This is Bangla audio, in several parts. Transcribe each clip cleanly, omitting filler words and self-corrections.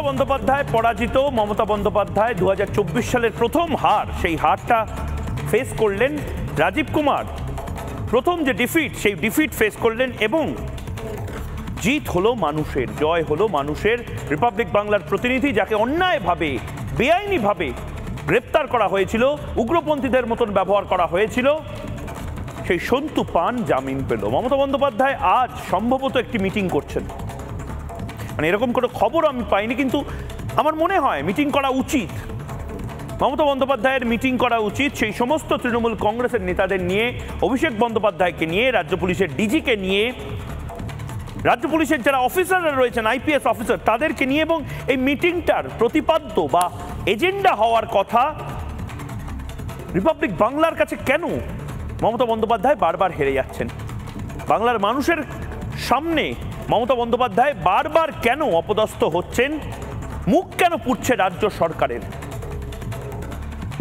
বন্দ্যোপাধ্যায় পরাজিত। মমতা বন্দ্যোপাধ্যায় 2024 সালের প্রথম হার, সেই হারটা ফেস করলেন রাজীব কুমার। প্রথম যে ডিফিট, সেই ডিফিট ফেস করলেন এবং জিত হলো মানুষের, জয় হলো মানুষের। রিপাবলিক বাংলার প্রতিনিধি, যাকে অন্যায়ভাবে বেআইনিভাবে গ্রেপ্তার করা হয়েছিল, উগ্রপন্থীদের মতন ব্যবহার করা হয়েছিল, সেই সন্তু পান জামিন পেল। মমতা বন্দ্যোপাধ্যায় আজ সম্ভবত একটি মিটিং করছেন, মানে এরকম কোনো খবর আমি পাইনি, কিন্তু আমার মনে হয় মিটিং করা উচিত। মমতা বন্দ্যোপাধ্যায়ের মিটিং করা উচিত সেই সমস্ত তৃণমূল কংগ্রেসের নেতাদের নিয়ে, অভিষেক বন্দ্যোপাধ্যায়কে নিয়ে, রাজ্য পুলিশের ডিজিকে নিয়ে, রাজ্য পুলিশের যারা অফিসাররা রয়েছেন, আইপিএস অফিসার, তাদেরকে নিয়ে। এবং এই মিটিংটার প্রতিপাদ্য বা এজেন্ডা হওয়ার কথা রিপাবলিক বাংলার কাছে কেন মমতা বন্দ্যোপাধ্যায় বারবার হেরে যাচ্ছেন, বাংলার মানুষের সামনে মমতা বন্দ্যোপাধ্যায় বারবার কেন অপদস্থ হচ্ছেন, মুখ কেন পুড়ছে রাজ্য সরকারের।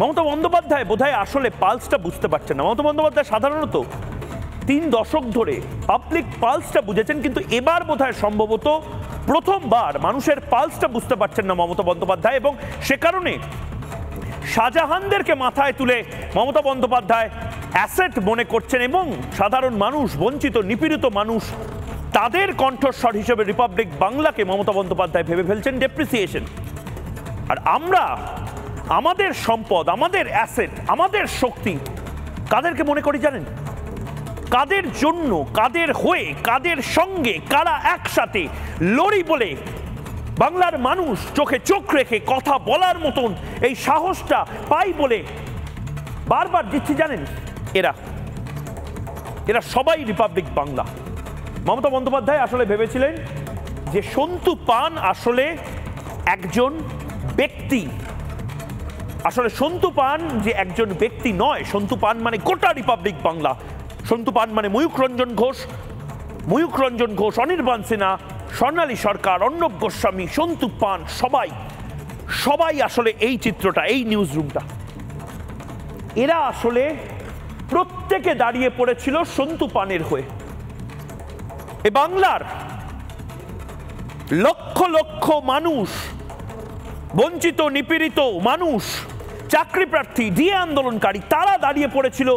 মমতা বন্দ্যোপাধ্যায় বোধহয় আসলে পালসটা বুঝতে পারছেন না। মমতা বন্দ্যোপাধ্যায় সাধারণত 3 দশক ধরে পাবলিক পালসটা বুঝেছেন, কিন্তু এবার বোধহয় সম্ভবত প্রথমবার মানুষের পালসটা বুঝতে পারছেন না মমতা বন্দ্যোপাধ্যায়। এবং সে কারণে শাহজাহানদেরকে মাথায় তুলে মমতা বন্দ্যোপাধ্যায় অ্যাসেট মনে করছেন এবং সাধারণ মানুষ, বঞ্চিত নিপীড়িত মানুষ, তাদের কণ্ঠস্বর হিসেবে রিপাবলিক বাংলাকে মমতা বন্দ্যোপাধ্যায় ভেবে ফেলছেন ডেপ্রিসিয়েশন। আর আমরা আমাদের সম্পদ, আমাদের অ্যাসেট, আমাদের শক্তি কাদেরকে মনে করি জানেন? কাদের জন্য, কাদের হয়ে, কাদের সঙ্গে, কারা একসাথে লড়ি বলে বাংলার মানুষ চোখে চোখ রেখে কথা বলার মতন এই সাহসটা পাই বলে বারবার দিচ্ছি জানেন? এরা সবাই রিপাবলিক বাংলা। মমতা বন্দ্যোপাধ্যায় আসলে ভেবেছিলেন যে সন্তু পান আসলে একজন ব্যক্তি, আসলে সন্তু পান যে একজন ব্যক্তি নয়, সন্তু পান মানে গোটা রিপাবলিক বাংলা। সন্তু পান মানে ময়ূখ রঞ্জন ঘোষ, অনির্বাণ সিনহা, স্বর্ণালী সরকার, অর্ণব গোস্বামী, সন্তু পান, সবাই আসলে এই চিত্রটা, এই নিউজ রুমটা, এরা আসলে প্রত্যেকে দাঁড়িয়ে পড়েছিল সন্তু পানের হয়ে। এ বাংলার লক্ষ লক্ষ মানুষ, বঞ্চিত নিপীড়িত মানুষ, চাকরি প্রার্থী, ডিএ আন্দোলনকারী, তারা দাঁড়িয়ে পড়েছিল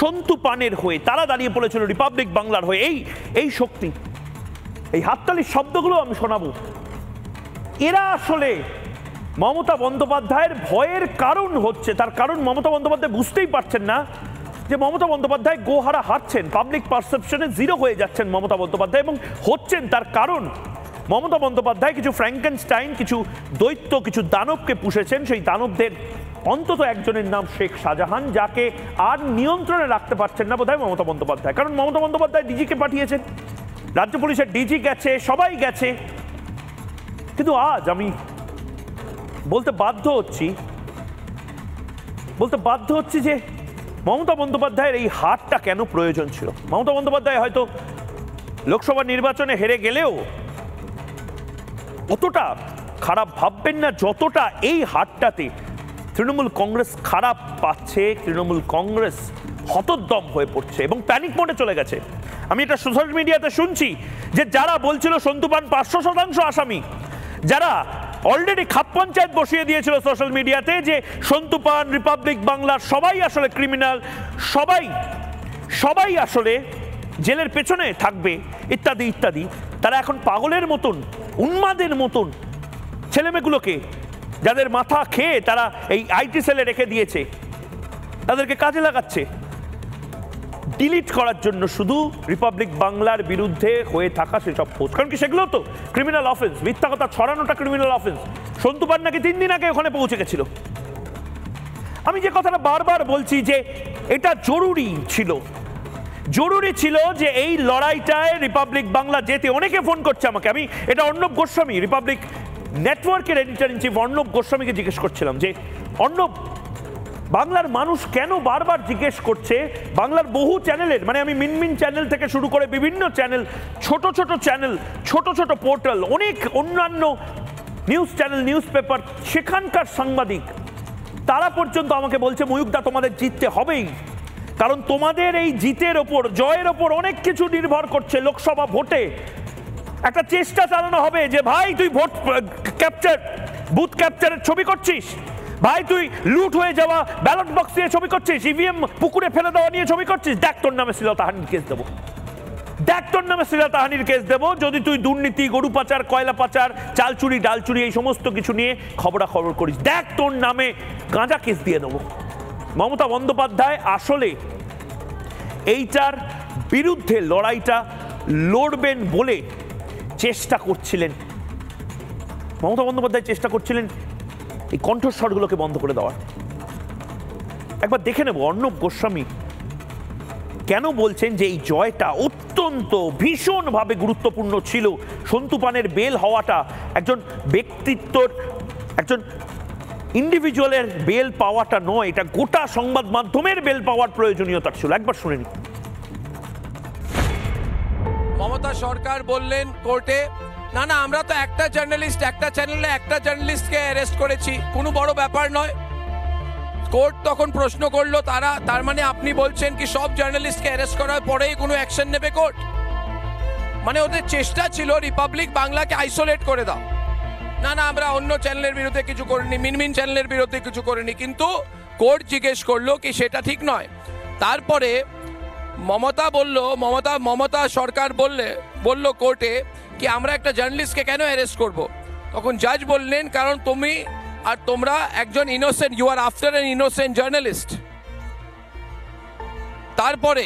সন্তু পানের হয়ে, তারা দাঁড়িয়ে পড়েছিল রিপাবলিক বাংলার হয়ে। এই শক্তি, এই হাততালির শব্দগুলো আমি শোনাবো। এরা আসলে মমতা বন্দ্যোপাধ্যায়ের ভয়ের কারণ হচ্ছে। তার কারণ মমতা বন্দ্যোপাধ্যায় বুঝতেই পারছেন না যে মমতা বন্দ্যোপাধ্যায় গোহারা হারছেন, পাবলিক পারসেপশনে 0 হয়ে যাচ্ছেন মমতা বন্দ্যোপাধ্যায়, এবং হচ্ছেন তার কারণ মমতা বন্দ্যোপাধ্যায় কিছু ফ্র্যাঙ্কেনস্টাইন, কিছু দৈত্য, কিছু দানবকে পুষেছেন। সেই দানবদের অন্তত একজনের নাম শেখ শাহজাহান, যাকে আর নিয়ন্ত্রণে রাখতে পারছেন না বোধহয় মমতা বন্দ্যোপাধ্যায়। কারণ মমতা বন্দ্যোপাধ্যায় ডিজিকে পাঠিয়েছেন, রাজ্য পুলিশের ডিজি গেছে, সবাই গেছে, কিন্তু আজ আমি বলতে বাধ্য হচ্ছি যে মমতা বন্দ্যোপাধ্যায়ের এই হারটা কেন প্রয়োজন ছিল। মমতা বন্দ্যোপাধ্যায় হয়তো লোকসভা নির্বাচনে হেরে গেলেও অতটা খারাপ ভাববেন না যতটা এই হারটাতে তৃণমূল কংগ্রেস খারাপ পাচ্ছে, তৃণমূল কংগ্রেস হতোদ্যম হয়ে পড়ছে এবং প্যানিক মোডে চলে গেছে। আমি এটা সোশ্যাল মিডিয়াতে শুনছি যে যারা বলছিল সন্তু পান 500% আসামি, যারা অলরেডি খাপ পঞ্চায়েত বসিয়ে দিয়েছিল সোশ্যাল মিডিয়াতে যে সন্তু পান, রিপাবলিক বাংলার সবাই আসলে ক্রিমিনাল, সবাই আসলে জেলের পেছনে থাকবে ইত্যাদি ইত্যাদি, তারা এখন পাগলের মতন, উন্মাদের মতন ছেলেমেয়েগুলোকে, যাদের মাথা খেয়ে তারা এই আইটি সেলে রেখে দিয়েছে, তাদেরকে কাজে লাগাচ্ছে ডিলিট করার জন্য শুধু রিপাবলিক বাংলার বিরুদ্ধে হয়ে থাকা সেসব পোস্ট। কারণ কি সেগুলো তো ক্রিমিনাল অফেন্স, মিথ্যা কথা ছড়ানোটা ক্রিমিনাল অফেন্স। সন্তু পান নাকি 3 দিন আগে ওখানে পৌঁছে গেছিল। আমি যে কথাটা বারবার বলছি যে এটা জরুরি ছিল যে এই লড়াইটায় রিপাবলিক বাংলা যেতে। অনেকে ফোন করছে আমাকে, আমি এটা অর্ণব গোস্বামী, রিপাবলিক নেটওয়ার্কের এডিটর ইন চিফ অর্ণব গোস্বামীকে জিজ্ঞেস করছিলাম যে অর্ণব, বাংলার মানুষ কেন বারবার জিজ্ঞেস করছে, বাংলার বহু চ্যানেলের, মানে আমি মিনমিন চ্যানেল থেকে শুরু করে বিভিন্ন চ্যানেল, ছোট ছোট পোর্টাল, অনেক অন্যান্য নিউজ চ্যানেল, নিউজ পেপার, সেখানকার সাংবাদিক, তারা পর্যন্ত আমাকে বলছে ময়ূকদা তোমাদের জিততে হবেই, কারণ তোমাদের এই জিতের ওপর, জয়ের ওপর অনেক কিছু নির্ভর করছে লোকসভা ভোটে। একটা চেষ্টা চালানো হবে যে ভাই তুই ভোট ক্যাপচার, বুথ ক্যাপচারের ছবি করছিস, ভাই তুই লুট হয়ে যাওয়া ব্যালট বক্স নিয়ে ছবি করছিস, ইভিএম পুকুরে ফেলে দেওয়া নিয়ে ছবি করছিস, দেখ তোর নামে শ্লীলতাহানির কেস দেবো, দেখ তোর নামে শ্লীলতাহানির কেস দেবো যদি তুই দুর্নীতি, গরু পাচার, কয়লা পাচার, চাল চুরি, ডাল চুরি এই সমস্ত কিছু নিয়ে খবরাখবর করিস, দেখ তোর নামে গাঁজা কেস দিয়ে দেবো। মমতা বন্দ্যোপাধ্যায় আসলে এইটার বিরুদ্ধে লড়াইটা লড়বেন বলে চেষ্টা করছিলেন। মমতা বন্দ্যোপাধ্যায় চেষ্টা করছিলেন এই কণ্ঠস্বরগুলোকে বন্ধ করে দেওয়ার। একবার দেখে নেব অর্ণব গোস্বামী কেন বলছেন যে এই জয়টা অত্যন্ত ভীষণভাবে গুরুত্বপূর্ণ ছিল। সন্তু পানের বেল হওয়াটা একজন ব্যক্তিত্বর, একজন ইন্ডিভিজুয়ালের বেল পাওয়াটা নয়, এটা গোটা সংবাদ মাধ্যমের বেল পাওয়ার প্রয়োজনীয়তা ছিল। একবার শুনে নিন। মমতা সরকার বললেন কোর্টে, না না আমরা তো একটা জার্নালিস্ট, একটা চ্যানেলে একটা জার্নালিস্টকে অ্যারেস্ট করেছি, কোনো বড় ব্যাপার নয়। কোর্ট তখন প্রশ্ন করলো তার মানে আপনি বলছেন কি সব জার্নালিস্টকে অ্যারেস্ট করার পরেই কোনো অ্যাকশন নেবে কোর্ট? মানে ওদের চেষ্টা ছিল রিপাবলিক বাংলাকে আইসোলেট করে দাও। না না আমরা অন্য চ্যানেলের বিরুদ্ধে কিছু করিনি, মিনমিন চ্যানেলের বিরুদ্ধে কিছু করিনি, কিন্তু কোর্ট জিজ্ঞেস করলো কি সেটা ঠিক নয়। তারপরে মমতা সরকার বলল কোর্টে কি আমরা একটা জার্নালিস্টকে কেন অ্যারেস্ট করব? তখন জাজ বললেন কারণ তোমরা একজন innocent, you are after an innocent journalist. তারপরে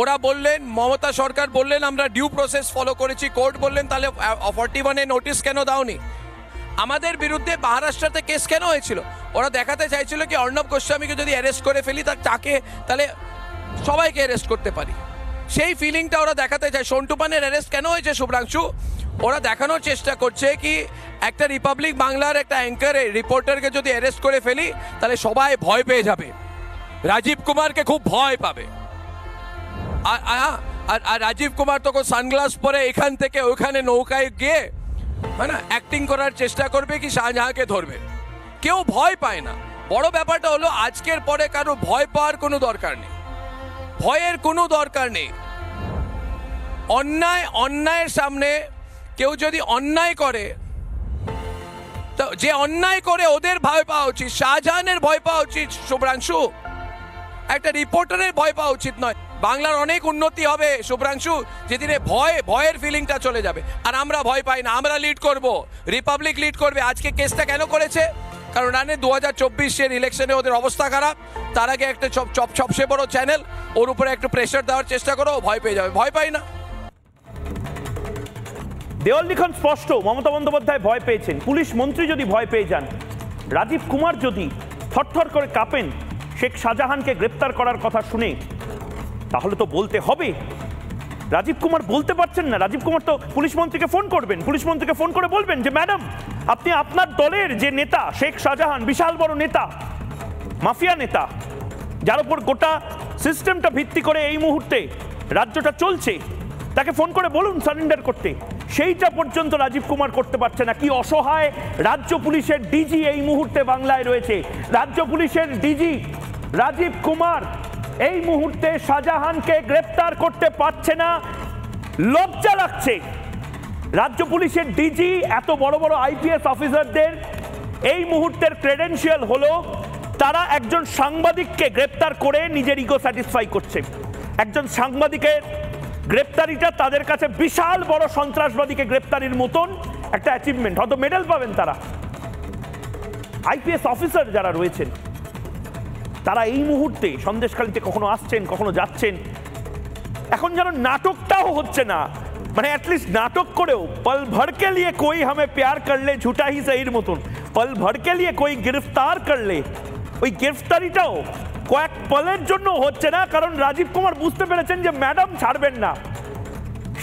ওরা বললেন, মমতা সরকার বললেন আমরা ডিউ প্রসেস ফলো করেছি। কোর্ট বললেন তাহলে 41-এ নোটিশ কেন দাওনি? আমাদের বিরুদ্ধে মহারাষ্ট্রতে কেস কেন হয়েছিল? ওরা দেখাতে চাইছিল কি অর্ণব গোস্বামীকে যদি অ্যারেস্ট করে ফেলি তাহলে সবাইকে অ্যারেস্ট করতে পারি, সেই ফিলিংটা ওরা দেখাতে চায়। সন্তু পানের অ্যারেস্ট কেন হয়েছে শুভ্রাংশু? ওরা দেখানোর চেষ্টা করছে কি একটা রিপাবলিক বাংলার একটা অ্যাঙ্কার রিপোর্টারকে যদি অ্যারেস্ট করে ফেলি তাহলে সবাই ভয় পেয়ে যাবে, রাজীব কুমারকে খুব ভয় পাবে। আর রাজীব কুমার তখন সানগ্লাস পরে এখান থেকে ওইখানে নৌকায় গিয়ে অ্যাক্টিং করার চেষ্টা করবে কি শাহজাহাঁকে ধরবে। কেউ ভয় পায় না। বড় ব্যাপারটা হলো আজকের পরে কারো ভয় পাওয়ার কোনো দরকার নেই, ভয়ের কোনো দরকার নেই। অন্যায়ের সামনে কেউ যদি অন্যায় করে, তো যে অন্যায় করে ওদের ভয় পাওয়া উচিত, শাহজাহানের ভয় পাওয়া উচিত শুভ্রাংশু, একটা রিপোর্টারের ভয় পাওয়া উচিত নয়। বাংলার অনেক উন্নতি হবে শুভ্রাংশু যেদিনে ভয়ের ফিলিংটা চলে যাবে। আর আমরা ভয় পাই না, আমরা লিড করব, রিপাবলিক লিড করবে। আজকে কেসটা কেন করেছে? কারণ জানে 2024-এর ইলেকশনে ওদের অবস্থা খারাপ, তার আগে একটা সবচেয়ে বড় চ্যানেল ওর উপরে একটু প্রেশার দেওয়ার চেষ্টা করো, ভয় পেয়ে যাবে। ভয় পাই না। দেওয়াল লিখন স্পষ্ট, মমতা বন্দ্যোপাধ্যায় ভয় পেয়েছেন। পুলিশ মন্ত্রী যদি ভয় পেয়ে যান, রাজীব কুমার যদি থরথর করে কাঁপেন শেখ শাহজাহানকে গ্রেপ্তার করার কথা শুনে, তাহলে তো বলতে হবে। রাজীব কুমার বলতে পারছেন না। রাজীব কুমার তো পুলিশ মন্ত্রীকে ফোন করবেন, পুলিশ মন্ত্রীকে ফোন করে বলবেন যে ম্যাডাম আপনি আপনার দলের যে নেতা শেখ শাহজাহান, বিশাল বড় নেতা, মাফিয়া নেতা, যার উপর গোটা সিস্টেমটা ভিত্তি করে এই মুহূর্তে রাজ্যটা চলছে, তাকে ফোন করে বলুন সারেন্ডার করতে। সেইটা পর্যন্ত রাজীব কুমার করতে পারছে না। কি অসহায় রাজ্য পুলিশের ডিজি এই মুহূর্তে বাংলায় রয়েছে। রাজ্য পুলিশের ডিজি রাজীব কুমার এই মুহূর্তে শাহজাহানকে গ্রেপ্তার করতে পারছে না, লজ্জা লাগছে। রাজ্য পুলিশের ডিজি এত বড় বড় আইপিএস অফিসারদের এই মুহূর্তের ক্রেডেনশিয়াল হলো তারা একজন সাংবাদিককে গ্রেপ্তার করে নিজের ইগো স্যাটিসফাই করছে। একজন সাংবাদিকের গ্রেপ্তারিটা তাদের কাছে বিশাল বড় সন্ত্রাসবাদীকে গ্রেপ্তারির মতন একটা অ্যাচিভমেন্ট, হয়তো মেডেল পাবেন তারা। আইপিএস অফিসার যারা রয়েছেন তারা এই মুহূর্তে সন্দেশখালীতে কখনো আসছেন, কখনো যাচ্ছেন। এখন যেন নাটকটাও হচ্ছে না, মানে অ্যাটলিস্ট নাটক করেও পল ভর কে লিয়ে কোই হামে প্যার করলে ঝুটা হি সহির মতন, পল ভর কে লিয়ে কোই গ্রেফতার করলে, ওই গ্রেফতারিটাও কয়েক পলের জন্য হচ্ছে না। কারণ রাজীব কুমার বুঝতে পেরেছেন যে ম্যাডাম ছাড়বেন না,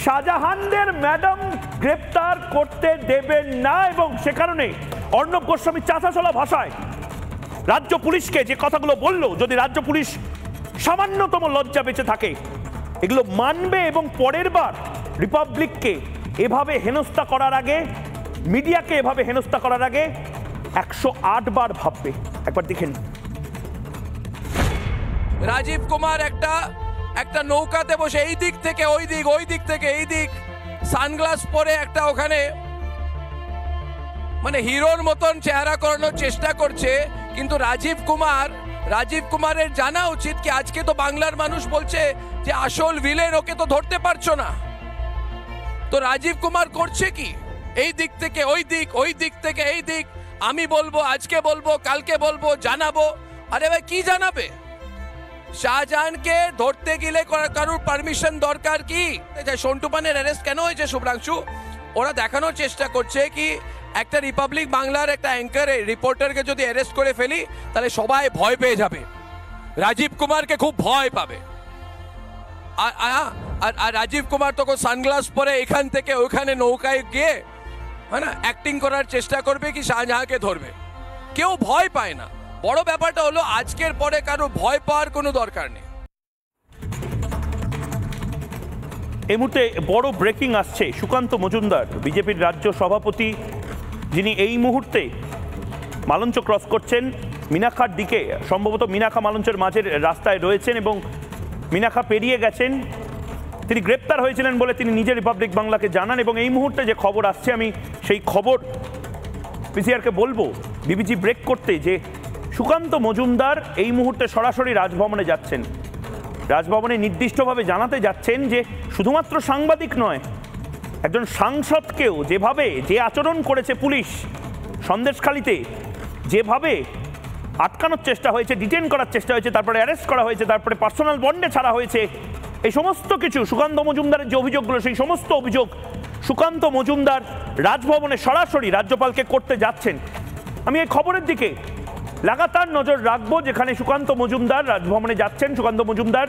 শাহজাহানদের ম্যাডাম গ্রেফতার করতে দেবেন না। এবং সে কারণে অর্ণব গোস্বামী চাঁচাচলা ভাষায় রাজ্য পুলিশকে যে কথাগুলো বলল, যদি রাজ্য পুলিশ সামান্যতম লজ্জা বেঁচে থাকে এগুলো মানবে এবং পরের বার রিপাবলিককে এভাবে হেনস্থা করার আগে, মিডিয়াকে এভাবে হেনস্থা করার আগে 108 বার ভাববে। একবার দেখেন। রাজীব কুমার একটা নৌকাতে বসে এই দিক থেকে ওই দিক, ওই দিক থেকে এই দিক, সানগ্লাস পরে একটা ওখানে মানে হিরোর মতন চেহারা করানোর চেষ্টা করছে, কিন্তু রাজীব কুমারের জানা উচিত কি আজকে তো বাংলার মানুষ বলছে যে আসল ভিলেন ওকে তো ধরতে পারছো না। তো রাজীব কুমার করছে কি? এই দিক থেকে ওই দিক, ওই দিক থেকে এই দিক, আমি বলবো, আজকে বলবো, কালকে বলবো, জানাবো। আরে ভাই কি জানাবে? শাহজাহানকে ধরতে গেলে কারোর পারমিশন দরকার কি? সন্টু পানের অ্যারেস্ট কেন হয়েছে শুভ্রাংশু? ওরা দেখানোর চেষ্টা করছে কি একটা রিপাবলিক বাংলার একটা অ্যাঙ্কারে রিপোর্টারকে যদি অ্যারেস্ট করে ফেলি তাহলে সবাই ভয় পেয়ে যাবে, রাজীব কুমারকে খুব ভয় পাবে। আর রাজীব কুমার তখন সানগ্লাস পরে এখান থেকে ওইখানে নৌকায় গিয়ে হ্যাঁ না অ্যাক্টিং করার চেষ্টা করবে কি শাহজাহানকে ধরবে। কেউ ভয় পায় না। বড় ব্যাপারটা হলো আজকের পরে কারো ভয় পাওয়ার কোনো দরকার নেই। এই মুহূর্তে বড় ব্রেকিং আসছে। সুকান্ত মজুমদার বিজেপির রাজ্য সভাপতি, যিনি এই মুহূর্তে মালঞ্চ ক্রস করছেন মিনাখার দিকে, সম্ভবত মিনাখা মালঞ্চের মাঝের রাস্তায় রয়েছেন এবং মিনাখা পেরিয়ে গেছেন। তিনি গ্রেপ্তার হয়েছিলেন বলে তিনি নিজে রিপাবলিক বাংলাকে জানান এবং এই মুহূর্তে যে খবর আসছে আমি সেই খবর পিসিআরকে বলবো বিবিজি ব্রেক করতে, যে সুকান্ত মজুমদার এই মুহূর্তে সরাসরি রাজভবনে যাচ্ছেন। রাজভবনে নির্দিষ্টভাবে জানাতে যাচ্ছেন যে শুধুমাত্র সাংবাদিক নয়, একজন সাংসদকেও যেভাবে যে আচরণ করেছে পুলিশ সন্দেশখালিতে, যেভাবে আটকানোর চেষ্টা হয়েছে, ডিটেন করার চেষ্টা হয়েছে, তারপরে অ্যারেস্ট করা হয়েছে, তারপরে পার্সোনাল বন্ডে ছাড়া হয়েছে, এই সমস্ত কিছু সুকান্ত মজুমদারের যে অভিযোগগুলো, সেই সমস্ত অভিযোগ সুকান্ত মজুমদার রাজভবনে সরাসরি রাজ্যপালকে করতে যাচ্ছেন। আমি এই খবরের দিকে লাগাতার নজর রাখবো, যেখানে সুকান্ত মজুমদার রাজভবনে যাচ্ছেন, সুকান্ত মজুমদার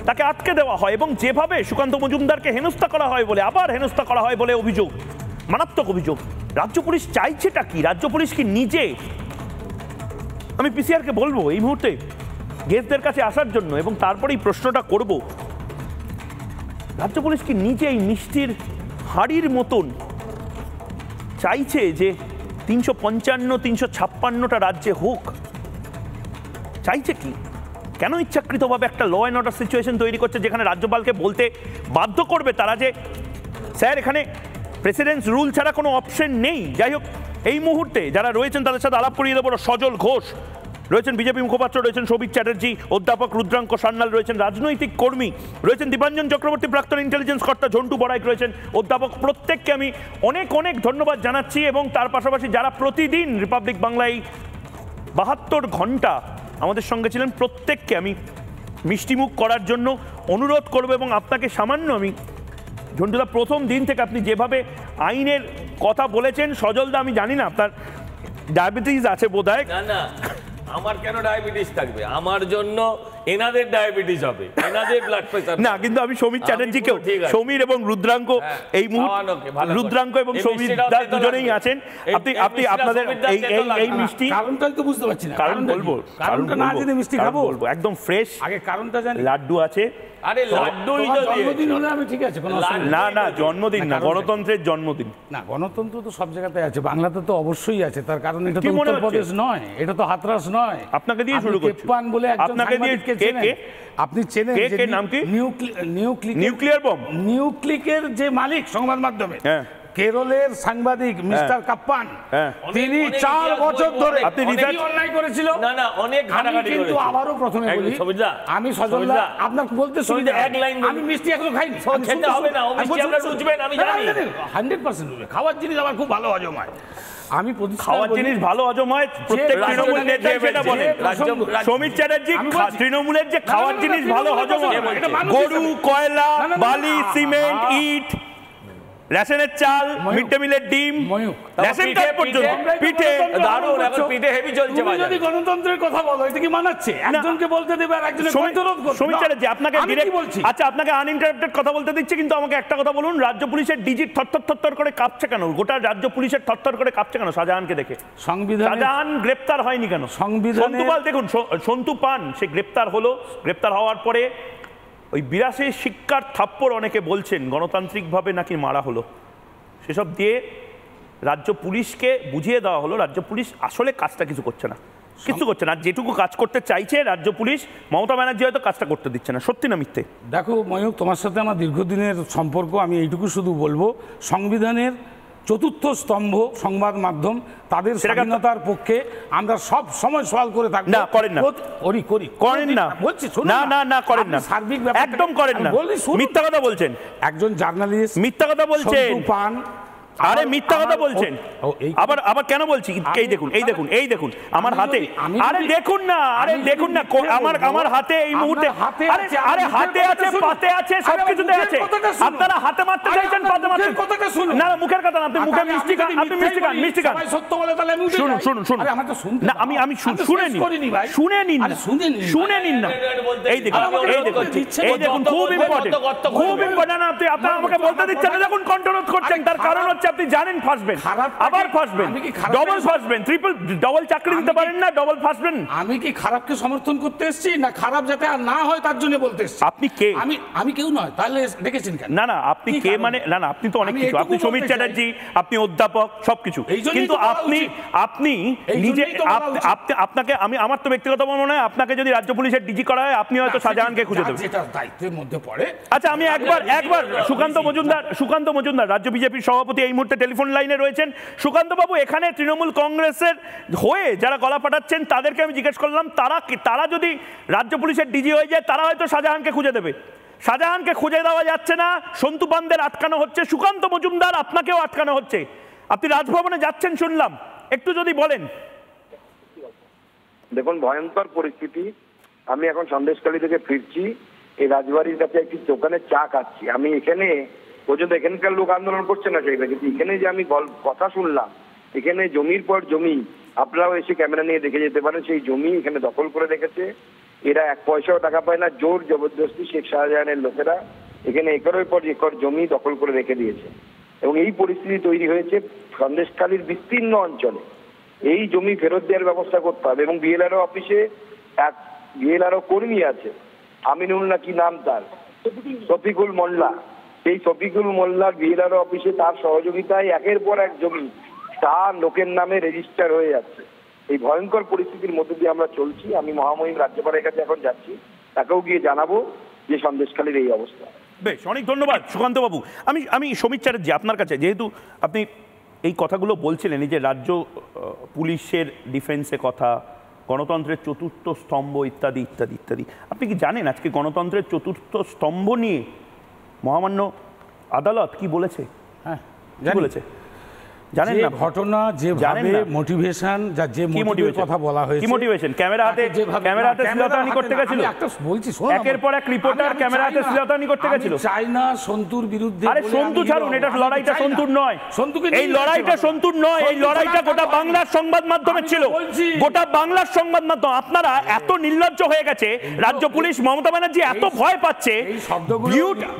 তাকে আটকে দেওয়া হয় এবং যেভাবে সুকান্ত মজুমদারকে হেনস্থা করা হয় বলে, আবার হেনস্থা করা হয় বলে অভিযোগ, মারাত্মক অভিযোগ। রাজ্য পুলিশ চাইছেটা কি? রাজ্য পুলিশ কি নিজে, আমি পিসিআরকে বলবো এই মুহূর্তে গেস্টদের কাছে আসার জন্য এবং তারপরেই প্রশ্নটা করব, রাজ্য পুলিশ কি নিজে এই মিষ্টির হাড়ির মতন চাইছে যে 355-356টা রাজ্যে হোক? চাইছে কি? কেন ইচ্ছাকৃতভাবে একটা ল অ্যান্ড অর্ডার সিচুয়েশন তৈরি করছে যেখানে রাজ্যপালকে বলতে বাধ্য করবে তারা যে স্যার এখানে প্রেসিডেন্টস রুল ছাড়া কোনো অপশন নেই? যাই হোক, এই মুহূর্তে যারা রয়েছেন তাদের সাথে আলাপ করিয়ে দেবো। সজল ঘোষ রয়েছেন, বিজেপি মুখপাত্র রয়েছেন সৌভিক চ্যাটার্জি, অধ্যাপক রুদ্রাঙ্ক সান্যাল রয়েছেন, রাজনৈতিক কর্মী রয়েছেন দীপাঞ্জন চক্রবর্তী, প্রাক্তন ইন্টেলিজেন্স কর্তা ঝন্টু বড়াইক রয়েছেন, অধ্যাপক। প্রত্যেককে আমি অনেক অনেক ধন্যবাদ জানাচ্ছি এবং তার পাশাপাশি যারা প্রতিদিন রিপাবলিক বাংলায় 72 ঘন্টা আমাদের সঙ্গে ছিলেন, প্রত্যেককে আমি মিষ্টিমুখ করার জন্য অনুরোধ করব। এবং আপনাকে সামান্য আমি ঝন্টুদা, প্রথম দিন থেকে আপনি যেভাবে আইনের কথা বলেছেন, সজলদা আমি জানি না আপনার ডায়াবেটিস আছে বোধহয়। না, আমার কেন ডায়াবেটিস থাকবে? আমার জন্য এনাদের ডায়াবেটিস হবে, এনাদের ব্লাড প্রেসার না, কিন্তু আমি সমীর চ্যাটার্জিকেও, সমীর এবং রুদ্রাঙ্ক এই মুহূর্তে, রুদ্রাঙ্ক এবং সমীর দুজনেই আছেন। আপনি আপনাদের এই মিষ্টি কারণটা তো বুঝতে পারছি না। কারণ বলবো, কারণটা না জেনে মিষ্টি খাবো? বলবো একদম ফ্রেশ। আগে কারণটা জানি। লাড্ডু আছে। আরে লাড্ডুই তো জন্মদিন হলে আমি ঠিক আছে, কোনো অসুবিধা না, না জন্মদিন না, গণতন্ত্রের জন্মদিন। না, গণতন্ত্র তো সব জায়গাতে আছে, বাংলাতে তো অবশ্যই আছে। তার কারণ এটা তো উত্তরপ্রদেশ নয়, এটা তো হাতরাস নয়। আপনাকে দিয়ে শুরু করছি। কেপ্পান বলে একজন সাংবাদিককে চেনেন? আপনি চেনেন? কে নাম কি? নিউক্লিয়ার বম, নিউক্লিকের যে মালিক সংবাদ মাধ্যমে, হ্যাঁ, কেরলের সাংবাদিক মিস্টার কাপ্পান, তিনি 4 বছর ধরে অন্যায় করেছিল। না, অনেক ঘাটাঘাটি করেছিল। কিন্তু আবারও প্রথমে বলি, আমি সজলদা আপনার বলতে সুবিধা, এক লাইন আমি মিষ্টি এখনো খাইনি। খেতে হবে না, ও মিষ্টি আমরা বুঝবেন, আমি জানি 100% হবে। খাওয়ার জিনিস আমার খুব ভালো হজম হয়। আমি খাওয়ার জিনিস ভালো হজম হয়, প্রত্যেক তৃণমূল নেতা সেটা বলেন। সমীর চ্যাটার্জি, তৃণমূলের যে খাওয়ার জিনিস ভালো হজম হয়, গরু, কয়লা, বালি, সিমেন্ট, ইট, রেশনের চাল, মিড ডে মিলের ডিম, রেশন কার্ড পর্যন্ত, পিঠে, দারুণ, এখন পিঠে হেভি চলছে বাজারে। যদি গণতন্ত্রের কথা বলো, এটা কি মানাচ্ছে? একজনকে বলতে দেবে আর একজনের বিরোধ করবে। সমীর চ্যাটার্জি, আপনাকে ডিরেক্ট বলছি, আচ্ছা আপনাকে আনইন্টারাপ্টেড কথা বলতে দিচ্ছি, কিন্তু আমাকে একটা কথা বলুন, রাজ্য পুলিশের ডিজিট থরথর করে কাঁপছে কেন? গোটা রাজ্য পুলিশের থরথর করে কাঁপছে কেন শাহজাহানকে দেখে? শাহজাহান গ্রেপ্তার হয়নি কেন? সন্তু পাল দেখুন, সন্তু পান সে গ্রেপ্তার হলো, গ্রেপ্তার হওয়ার পরে ওই 82 শিক্ষার থাপ্পড় অনেকে বলছেন গণতান্ত্রিকভাবে নাকি মারা হলো, সেসব দিয়ে রাজ্য পুলিশকে বুঝিয়ে দেওয়া হলো রাজ্য পুলিশ আসলে কাজটা কিছু করছে না। কিছু করছে না। যেটুকু কাজ করতে চাইছে রাজ্য পুলিশ, মমতা ব্যানার্জি হয়তো কাজটা করতে দিচ্ছে না। সত্যি না মিথ্যে? দেখো ময়ূক, তোমার সাথে আমার দীর্ঘদিনের সম্পর্ক, আমি এইটুকু শুধু বলবো, সংবিধানের চতুর্থ স্তম্ভ সংবাদ মাধ্যম, তাদের স্বাধীনতার পক্ষে আমরা সব সময় সওয়াল করে থাকবো। না, করেন না। করেন না, বলছি না করেন না, সার্বিক একদম করেন না। মিথ্যা কথা বলছেন, একজন জার্নালিস্ট মিথ্যা কথা বলছেন। পান, আরে মিথ্যা কথা বলছেন। আবার কেন বলছি? এই দেখুন আমার হাতে, আরে দেখুন না, আমার হাতে এই মুহূর্তে, আরে হাতে আছে, পাতে আছে, সবকিছুতে আছে। আপনারা হাতে মারতে চাইছেন, পাতে মারতে। না, মুখের কথা না, আপনি মুখে মিষ্টি খান, আপনি মিষ্টি খান। সত্য বলে তাহলে শুনুন না, আমি শুনে নিন না। এই দেখুন খুব ইম্পর্টেন্ট। আপনি আমাকে বলতে দিচ্ছেন না, যখন কন্ট্রোল করছেন, তার কারণ হচ্ছে আপনি জানেন ফাঁসবেন, আবার ফাঁসবেন, ডবল ফাঁসবেন, ডবল চাকরি দিতে পারেন না, ডবল ফাঁসবেন। আমি কি খারাপকে সমর্থন করতে এসেছি, না খারাপ যাতে আর না হয় তার জন্য বলতে এসেছি? আপনি কে? আমি কেউ নয়, তাহলে দেখেছেন কেন? না আপনি কে মানে, না আপনি তো অনেক কিছু। আপনি সমীর চ্যাটার্জি, আপনি অধ্যাপক, সবকিছু। কিন্তু আপনি নিজে, আপনাকে আমার তো ব্যক্তিগত মনে হয়, আপনাকে যদি রাজ্য পুলিশের ডিজি করা হয়, আপনি হয়তো শাহজাহানকে খুঁজে দেবেন, যেটা দায়িত্বের মধ্যে পড়ে। আচ্ছা, আমি একবার সুকান্ত মজুমদার রাজ্য বিজেপির সভাপতি এই মুহূর্তে টেলিফোন লাইনে রয়েছেন। সুকান্ত বাবু, এখানে তৃণমূল কংগ্রেসের হয়ে যারা গলা ফাটাচ্ছেন তাদেরকে আমি জিজ্ঞেস করলাম, তারা যদি রাজ্য পুলিশের ডিজি হয়ে যায়, তারা হয়তো শাহজাহানকে খুঁজে দেবে। শাহজাহানকে খুঁজে দেওয়া যাচ্ছে না, সন্তু পানদের আটকানো হচ্ছে, সুকান্ত মজুমদার আপনাকেও আটকানো হচ্ছে। আপনি রাজভবনে যাচ্ছেন শুনলাম, একটু যদি বলেন। দেখুন, ভয়ঙ্কর পরিস্থিতি। আমি এখন সন্দেশখালী থেকে ফিরছি, এই রাজবাড়ির কাছে একটি দোকানে চা খাচ্ছি। আমি এখানে পর্যন্ত, এখানকার লোক আন্দোলন করছে না সেইটা, কিন্তু এখানে যে আমি কথা শুনলাম, এখানে জমির পর জমি, আপনারাও এসে ক্যামেরা নিয়ে দেখে যেতে পারেন, সেই জমি এখানে দখল করে রেখেছে। এরা এক পয়সাও টাকা পায় না, জোর জবরদস্তি শেখ শাহজাহানের লোকেরা এখানে একরের পর একর জমি দখল করে রেখে দিয়েছে। এবং এই পরিস্থিতি তৈরি হয়েছে সন্দেশখালীর বিস্তীর্ণ অঞ্চলে। এই জমি ফেরত দেওয়ার ব্যবস্থা করতে হবে। এবং বিএলআরও অফিসে এক বিএলআরও কর্মী আছে, আমিনুল না কি নাম তার, শফিকুল মোল্লা। সেই শফিকুল মোল্লার বিএলআরও অফিসে তার সহযোগিতায় একের পর এক জমি তার লোকের নামে রেজিস্টার হয়ে যাচ্ছে। এই ভয়ঙ্কর পরিস্থিতির মধ্যে দিয়ে আমরা চলছি। আমি মহামহিম রাজ্যপালের কাছে এখন যাচ্ছি, তাকেও গিয়ে জানাবো যে সন্দেশখালীর এই অবস্থা। বেশ, অনেক ধন্যবাদ সুকান্ত বাবু। আমি সমীর চ্যাটার্জি, আপনার কাছে, যেহেতু আপনি এই কথাগুলো বলছিলেন, এই যে রাজ্য পুলিশের ডিফেন্সে কথা, গণতন্ত্রের চতুর্থ স্তম্ভ ইত্যাদি ইত্যাদি ইত্যাদি, আপনি কি জানেন আজকে গণতন্ত্রের চতুর্থ স্তম্ভ নিয়ে মহামান্য আদালত কি বলেছে? হ্যাঁ, বলেছে জানেন না? ঘটনা যেভাবে মোটিভেশন, যে মোটিভেশন কথা বলা হয়েছে, কি মোটিভেশন? ক্যামেরা হাতে শ্লীলতাহানি করতে গেছিল। একটা বলছি, একের পর এক রিপোর্টার ক্যামেরা হাতে শ্লীলতাহানি করতে গেছিল। চাইনা সন্তুর বিরুদ্ধে। আরে সন্তু ছাড়ুন, এটা লড়াইটা সন্তুর নয়, এই লড়াইটা সন্তুর নয়, এই লড়াইটা গোটা বাংলার সংবাদ মাধ্যমে ছিল, গোটা বাংলার সংবাদ মাধ্যম। আপনারা এত নির্লজ্জ হয়ে গেছে, রাজ্য পুলিশ, মমতা ব্যানার্জি এত ভয় পাচ্ছে।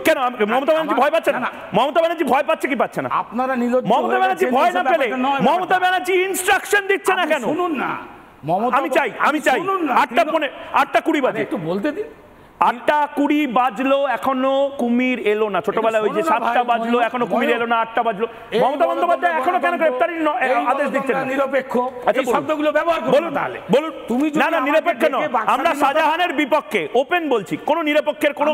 কেন মমতা ব্যানার্জি ভয় পাচ্ছে না? মমতা ব্যানার্জি ভয় পাচ্ছে কি পাচ্ছে না? আপনারা নির্লজ্জ। মমতা ব্যানার্জি ভয় না পেলে মমতা ব্যানার্জি ইনস্ট্রাকশন দিচ্ছে না কেন? শুনুন না, আমি চাই 8:20 বাজে, একটু বলতে দিন। 8:20 বাজলো, এখনো কুমির এলো না। ছোটবেলায় ওই যে 7টা বাজলো, এখনো কুমির এলো না, 8টা বাজলো। মমতা বন্দ্যোপাধ্যায় এখনো কেন গ্রেফতারির আদেশ দিচ্ছেন না? নিরপেক্ষ এই শব্দগুলো ব্যবহার করুন তাহলে। বলুন না, নিরপেক্ষ নয়, আমরা শাহজাহানের বিপক্ষে, ওপেন বলছি, কোন নিরপেক্ষের কোন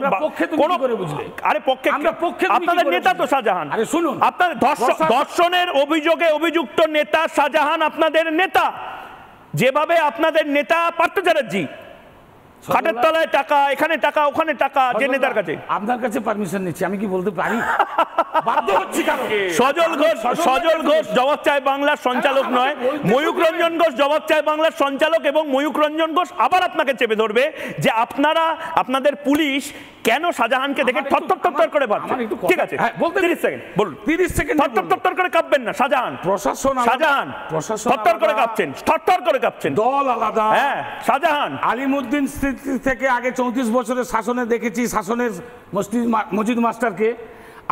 আরে পক্ষে, আপনাদের নেতা তো শাহজাহান। আরে শুনুন, আপনাদের ধর্ষণের অভিযোগে অভিযুক্ত নেতা শাহজাহান আপনাদের নেতা, যেভাবে আপনাদের নেতা পার্থ চ্যাটার্জি খাটের তলায় টাকা, এখানে টাকা, ওখানে টাকা, যে নেতার কাছে। আপনার কাছে পারমিশন নিচ্ছি, আমি কি বলতে পারি? সজল ঘোষ জবাব চায় বাংলার সঞ্চালক নয়, ময়ূক রঞ্জন ঘোষ জবাব চায় বাংলার সঞ্চালক, এবং ময়ূক রঞ্জন ঘোষ আবার আপনাকে চেপে ধরবে যে আপনাদের পুলিশ কেন শাহজাহানকে দেখে থরথর করে ভাবছে। ঠিক আছে, 30 সেকেন্ড বলুন। 30 সেকেন্ড থরথর করে কাঁপবেন না। শাহজাহান থরথর করে কাঁপছেন, থরথর করে কাঁপছেন। দল আলাদা। হ্যাঁ, শাহজাহান আলিমুদ্দিন থেকে আগে 34 বছরের শাসনে দেখেছি শাসনের মজিদ মাস্টারকে।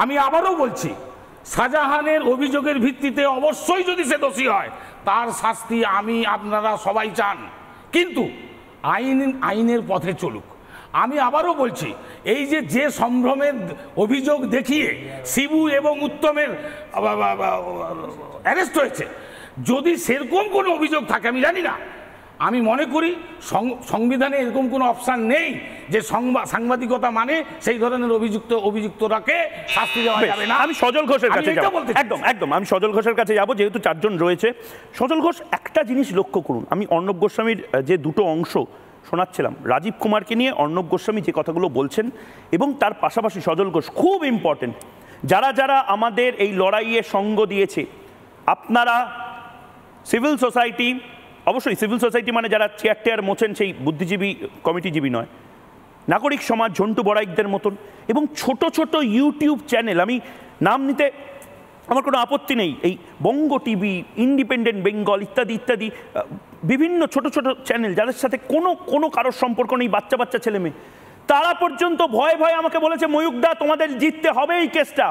আমি আবারও বলছি, শাহজাহানের অভিযোগের ভিত্তিতে অবশ্যই যদি সে দোষী হয়, তার শাস্তি আমি আপনারা সবাই চান, কিন্তু আইনের পথে চলুক। আমি আবারও বলছি, এই যে সম্ভ্রমের অভিযোগ দেখিয়ে শিবু এবং উত্তমের অ্যারেস্ট হয়েছে, যদি সেরকম কোনো অভিযোগ থাকে, আমি জানি না, আমি মনে করি সংবিধানে এরকম কোনো অপশান নেই যে সাংবাদিকতা মানে সেই ধরনের অভিযুক্তরাকে শাস্তি দেওয়া যাবে না। আমি সজল ঘোষের কাছে যাব, একদম আমি সজল ঘোষের কাছে যাব, যেহেতু 4 জন রয়েছে। সজল ঘোষ, একটা জিনিস লক্ষ্য করুন, আমি অর্ণব গোস্বামীর যে দুটো অংশ শোনাচ্ছিলাম, রাজীব কুমারকে নিয়ে অর্ণব গোস্বামী যে কথাগুলো বলছেন, এবং তার পাশাপাশি সজল ঘোষ খুব ইম্পর্টেন্ট, যারা যারা আমাদের এই লড়াইয়ে সঙ্গ দিয়েছে, আপনারা সিভিল সোসাইটি, অবশ্যই সিভিল সোসাইটি মানে যারা চেয়ার টেয়ার মোছেন সেই বুদ্ধিজীবী কমিটিজীবী নয়, নাগরিক সমাজ, ঝন্টু বড়াইকদের মতন, এবং ছোট ছোট ইউটিউব চ্যানেল, আমি নাম নিতে আমার কোনো আপত্তি নেই, এই বঙ্গ টিভি, ইন্ডিপেন্ডেন্ট বেঙ্গল ইত্যাদি ইত্যাদি বিভিন্ন ছোট ছোট চ্যানেল, যাদের সাথে কোনো কারোর সম্পর্ক নেই, বাচ্চা বাচ্চা ছেলে মেয়ে, তারা পর্যন্ত ভয়ে ভয়ে আমাকে বলেছে ময়ূকদা তোমাদের জিততে হবে এই কেসটা।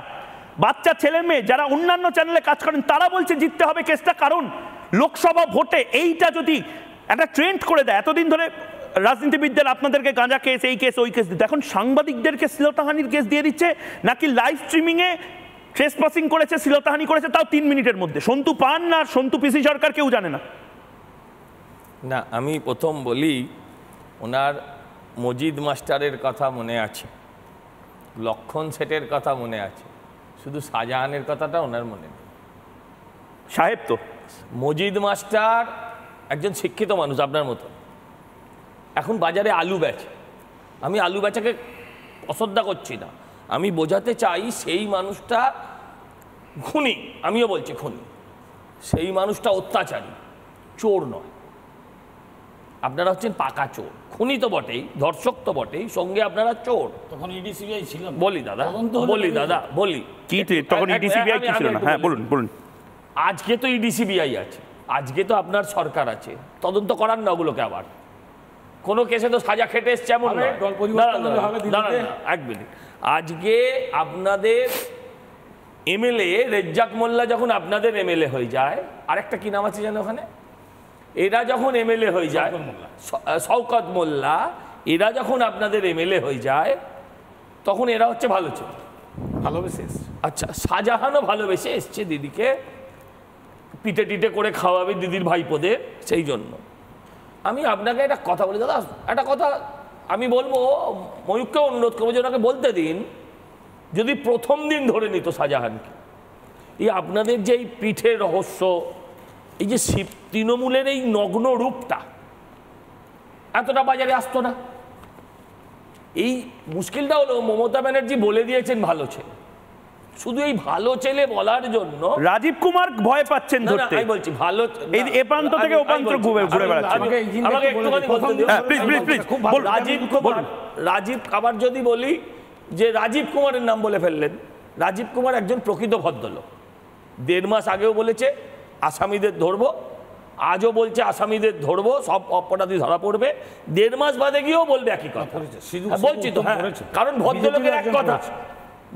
বাচ্চা ছেলে মেয়ে যারা অন্যান্য চ্যানেলে কাজ করেন তারা বলছে জিততে হবে কেসটা, কারণ লোকসভা ভোটে এইটা যদি একটা ট্রেন্ড করে দেয়, এতদিন ধরে রাজনীতিবিদদের আপনাদেরকে গাঁজা কেস, এই কেস, ওই কেস দিতে, এখন সাংবাদিকদেরকে শ্লীলতাহানির কেস দিয়ে দিচ্ছে, নাকি লাইভ স্ট্রিমিংয়ে ট্রেসপাসিং করেছে, শ্লীলতাহানি করেছে, তাও 3 মিনিটের মধ্যে। সন্তু পান না সন্তু পিসি সরকার কেউ জানে না। না, আমি প্রথম বলি, ওনার মজিদ মাস্টারের কথা মনে আছে, লক্ষণ শেঠের কথা মনে আছে, শুধু শাহজাহানের কথাটা ওনার মনে নেই। সাহেব তো মজিদ মাস্টার একজন শিক্ষিত মানুষ আপনার মতো, এখন বাজারে আলু বেচে। আমি আলু বেচাকে অশ্রদ্ধা করছি না, আমি বোঝাতে চাই সেই মানুষটা খুনি, আমিও বলছি খুনি, সেই মানুষটা অত্যাচারী, চোর নয়। আপনারা হচ্ছেন পাকা চোর, খুনি তো বটেই, ধর্ষক তো বটেই, সঙ্গে আপনারা চোর। তখন ইডি সিবিআই ছিল, বলি দাদা, বলি কি তখন ইডি সিবিআই কি ছিল না? হ্যাঁ বলুন। আজকে তো ইডি সিবিআই আছে, আজকে তো আপনার সরকার আছে, তদন্ত করার না ওগুলোকে। আবার কোনো কেসে তো সাজা খেটে এসছে এমন নয়। এক মিনিট, আজকে আপনাদের এমএলএ রেজ্জাক মোল্লা যখন আপনাদের এমএলএ হয়ে যায়, আরেকটা কি নাম আছে জানো ওখানে, এরা যখন এমএলএ হয়ে যায়, শওকত মোল্লা, এরা যখন আপনাদের এমএলএ হয়ে যায় তখন এরা হচ্ছে ভালো ছিল, ভালোবেসে এসছে। আচ্ছা, শাহজাহানও ভালোবেসে এসছে দিদিকে, পিঠে টিটে করে খাওয়াবে দিদির ভাইপোদের, সেই জন্য। আমি আপনাকে একটা কথা বলি দাদা, একটা কথা আমি বলবো, ময়ূককে অনুরোধ করবো যে ওনাকে বলতে দিন, যদি প্রথম দিন ধরে নিত শাহজাহানকে, এই আপনাদের যে এই পিঠের রহস্য, এই যে তৃণমূলের এই নগ্ন রূপটা এতটা বাজারে আসতো না। এই মুশকিলটা হলো মমতা ব্যানার্জি বলে দিয়েছেন ভালো ছেলে, শুধু এই ভালো ছেলে বলার জন্য রাজীব কুমার ভয় পাচ্ছেন ধরতে। আমি বলছি ভালো, এই এ প্রান্ত থেকে ও প্রান্ত ঘুরে বেড়াচ্ছে। আমাকে একটুখানি বলতে দিন, প্লিজ রাজীব কুমার, রাজীব আবার যদি বলি যে রাজীব কুমারের নাম বলে ফেললেন, রাজীব কুমার একজন প্রকৃত ভদ্রলোক, 1.5 মাস আগেও বলেছে আসামিদের ধরবো, আজও বলছে আসামিদের ধরবো, সব অপরাধী ধরা পড়বে, 1.5 মাস বাদে গিয়েও বলবে একই কথা। বলছি তো, কারণ ভদ্রলোকের এক কথা,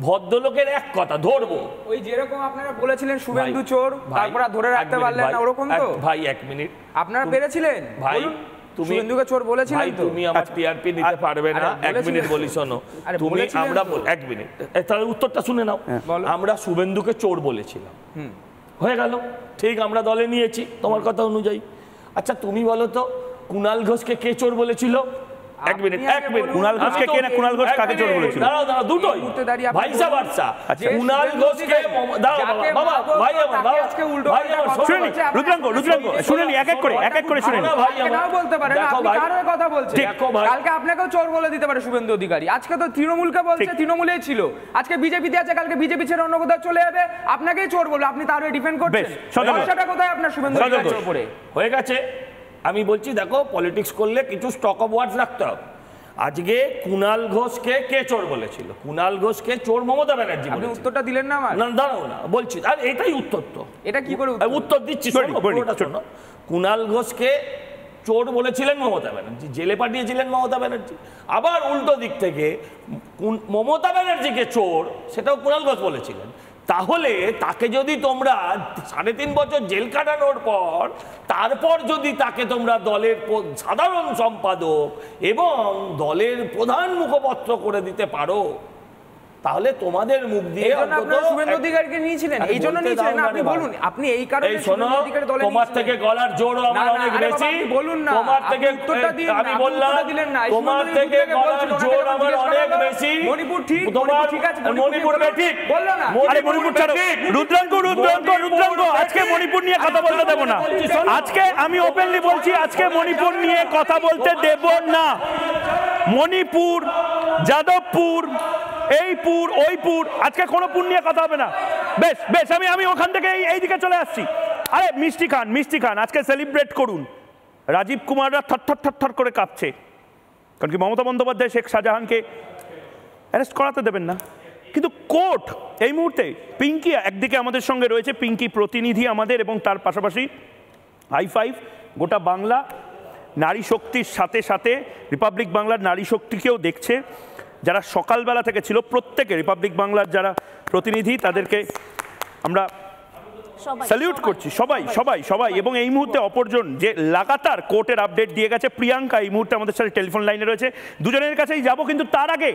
ভদ্রলোকের এক কথা, ধরবো। ওই যেরকম আপনারা বলেছিলেন শুভেন্দু চোর, তারপর ধরে রাখতে পারলেন না, ওরকম তো ভাই। 1 মিনিট, আপনারা পেরেছিলেন ভাই, তুমি শুভেন্দুকে চোর বলেছিলেন তো? তুমি আমার টিআরপি নিতে পারবে না। 1 মিনিট বলি, শোনো তুমি, আমরা 1 মিনিট, তাহলে উত্তরটা শুনে নাও। আমরা শুভেন্দুকে চোর বলেছিলাম, হয়ে গেল, ঠিক, আমরা দলে নিয়েছি তোমার কথা অনুযায়ী। আচ্ছা তুমি বলো তো, কুণাল ঘোষকে কে চোর বলেছিল? 1 মিনিট, কুণাল ঘোষকে কে না কুণাল ঘোষ কাকে চোর বলেছিল? দাঁড়াও, দুটোই ভাইসা ভার্সা। কুণাল ঘোষকে, দাঁড়াও বাবা, ভাই আমার, বাবা ভাই আমার, শুনুন রুদ্রাঙ্গ শুনুন, এক এক করে শুনুন। নাও বলতে পারেন, আপনি কার হয়ে কথা বলছেন? কালকে আপনাকেও চোর বলে দিতে পারে শুভেন্দু অধিকারী, আজকে তো তৃণমূলকে বলছে, তৃণমূলেই ছিল, আজকে বিজেপিতে আছে, কালকে বিজেপি ছেড়ে অন্য কোথাও চলে যাবে, আপনাকেই চোর বলবে, আপনি তার হয়ে ডিফেন্ড করছেন। সমস্যাটা কোথায় আপনার শুভেন্দু অধিকারীর উপরে? হয়ে গেছে। আমি বলছি দেখো, পলিটিক্স করলে কিছু স্টক অফ ওয়ার্ডস রাখতে হবে। আজকে কুণাল ঘোষকে কে চোর বলেছিল? কুণাল ঘোষকে চোর মমতা ব্যানার্জি বলেছিল। আপনি উত্তরটা দিলেন না আমার? না দাঁড়াও না, বলছি, আর এটাই উত্তর তো। এটা কি করে উত্তর দিচ্ছি, শোনো। কুণাল ঘোষকে চোর বলেছিলেন মমতা ব্যানার্জি, জেলে পাঠিয়েছিলেন মমতা ব্যানার্জি। আবার উল্টো দিক থেকে মমতা ব্যানার্জিকে চোর, সেটাও কুণাল ঘোষ বলেছিলেন। তাহলে তাকে যদি তোমরা 3.5 বছর জেল কাটানোর পর, তারপর যদি তাকে তোমরা দলের সাধারণ সম্পাদক এবং দলের প্রধান মুখপত্র করে দিতে পারো, তাহলে তোমাদের মুখ দিয়ে শুভেন্দু অধিকারীকে নিয়েছিলেন, এই জন্য নিয়েছিলেন না? আপনি বলুন, আপনি এই কারণে শুভেন্দু অধিকারী দলে তোমার থেকে গলার জোর আমার অনেক বেশি। বলুন না, তোমার থেকে আমি বললাম তোমার থেকে গলার জোর আমার অনেক বেশি। মণিপুর ঠিক, তোমার ঠিক আছে, মণিপুর ঠিক বললো না। আরে মণিপুর ছাড়ো, রুদ্রাঙ্ক আজকে মণিপুর নিয়ে কথা বলতে দেব না। আজকে আমি ওপেনলি বলছি, আজকে মণিপুর নিয়ে কথা বলতে দেব না। মণিপুর, যাদবপুর, এইপুর, ওইপুর, আজকে কোনো পুর নিয়ে কথা হবে না। বেশ বেশ, আমি ওখান থেকে এইদিকে চলে আসছি। আরে মিষ্টি খান আজকে সেলিব্রেট করুন। রাজীব কুমাররা থর করে কাঁপছে, কারণ কি মমতা বন্দ্যোপাধ্যায় শেখ শাহজাহানকে অ্যারেস্ট করাতে দেবেন না। কিন্তু কোর্ট এই মুহূর্তে, পিঙ্কি একদিকে আমাদের সঙ্গে রয়েছে, পিঙ্কি প্রতিনিধি আমাদের, এবং তার পাশাপাশি হাই5 গোটা বাংলা নারী শক্তির সাথে সাথে রিপাবলিক বাংলার নারী শক্তিকেও দেখছে। যারা সকালবেলা থেকে ছিল, প্রত্যেকে রিপাবলিক বাংলার যারা প্রতিনিধি তাদেরকে আমরা স্যালিউট করছি, সবাই। এবং এই মুহূর্তে অপরজন যে লাগাতার কোর্টের আপডেট দিয়ে গেছে, প্রিয়াঙ্কা এই মুহূর্তে আমাদের সাথে টেলিফোন লাইনে রয়েছে, দুজনের কাছেই যাব। কিন্তু তার আগে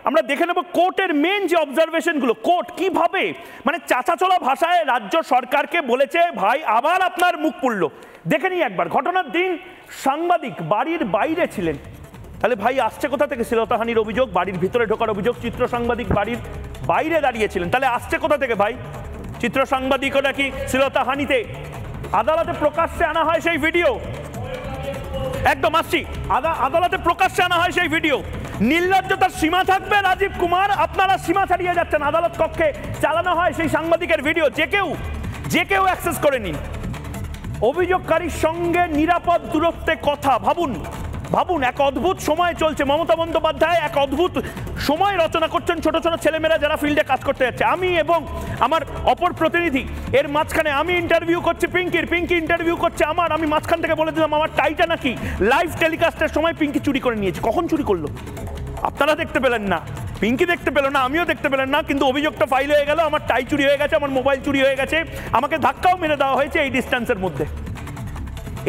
আমরা দেখে নেব কোর্টের মেন যে অবজারভেশনগুলো, কোর্ট কিভাবে মানে চাচাচলা ভাষায় রাজ্য সরকারকে বলেছে, ভাই আবার আপনার মুখ পুড়ল। দেখে নিই একবার। ঘটনার দিন সাংবাদিক বাড়ির বাইরে ছিলেন, তাহলে ভাই আসছে কোথা থেকে? শ্লীলতাহানির অভিযোগ, বাড়ির ভিতরে ঢোকার অভিযোগ, চিত্র সাংবাদিক বাড়ির বাইরে দাঁড়িয়েছিলেন, তাহলে আসছে কোথা থেকে ভাই? চিত্র সাংবাদিকও নাকি শ্লীলতাহানিতে আদালতে প্রকাশ্যে আনা হয় সেই ভিডিও, একদম আসছি, আদালতে প্রকাশ্যে আনা হয় সেই ভিডিও। নির্লজ্জতার সীমা থাকবে রাজীব কুমার, আপনারা সীমা ছাড়িয়ে যাচ্ছেন। আদালত কক্ষে চালানো হয় সেই সাংবাদিকের ভিডিও, যে কেউ অ্যাক্সেস করে নিন। অভিযোগকারীর সঙ্গে নিরাপদ দূরত্বে কথা, ভাবুন এক অদ্ভুত সময় চলছে। মমতা বন্দ্যোপাধ্যায় এক অদ্ভুত সময় রচনা করছেন, ছোট ছোট ছেলেমেয়েরা যারা ফিল্ডে কাজ করতে যাচ্ছে। আমি এবং আমার অপর প্রতিনিধি এর মাঝখানে আমি ইন্টারভিউ করছি পিঙ্কি ইন্টারভিউ করছে আমার। আমি মাঝখান থেকে বলে দিলাম আমার টাইটা নাকি লাইভ টেলিকাস্টের সময় পিঙ্কি চুরি করে নিয়েছে। কখন চুরি করলো আপনারা দেখতে পেলেন না, পিঙ্কি দেখতে পেল না, আমিও দেখতে পেলেন না, কিন্তু অভিযোগটা ফাইল হয়ে গেল। আমার টাই চুরি হয়ে গেছে, আমার মোবাইল চুরি হয়ে গেছে, আমাকে ধাক্কাও মেরে দেওয়া হয়েছে এই ডিস্টেন্সের মধ্যে।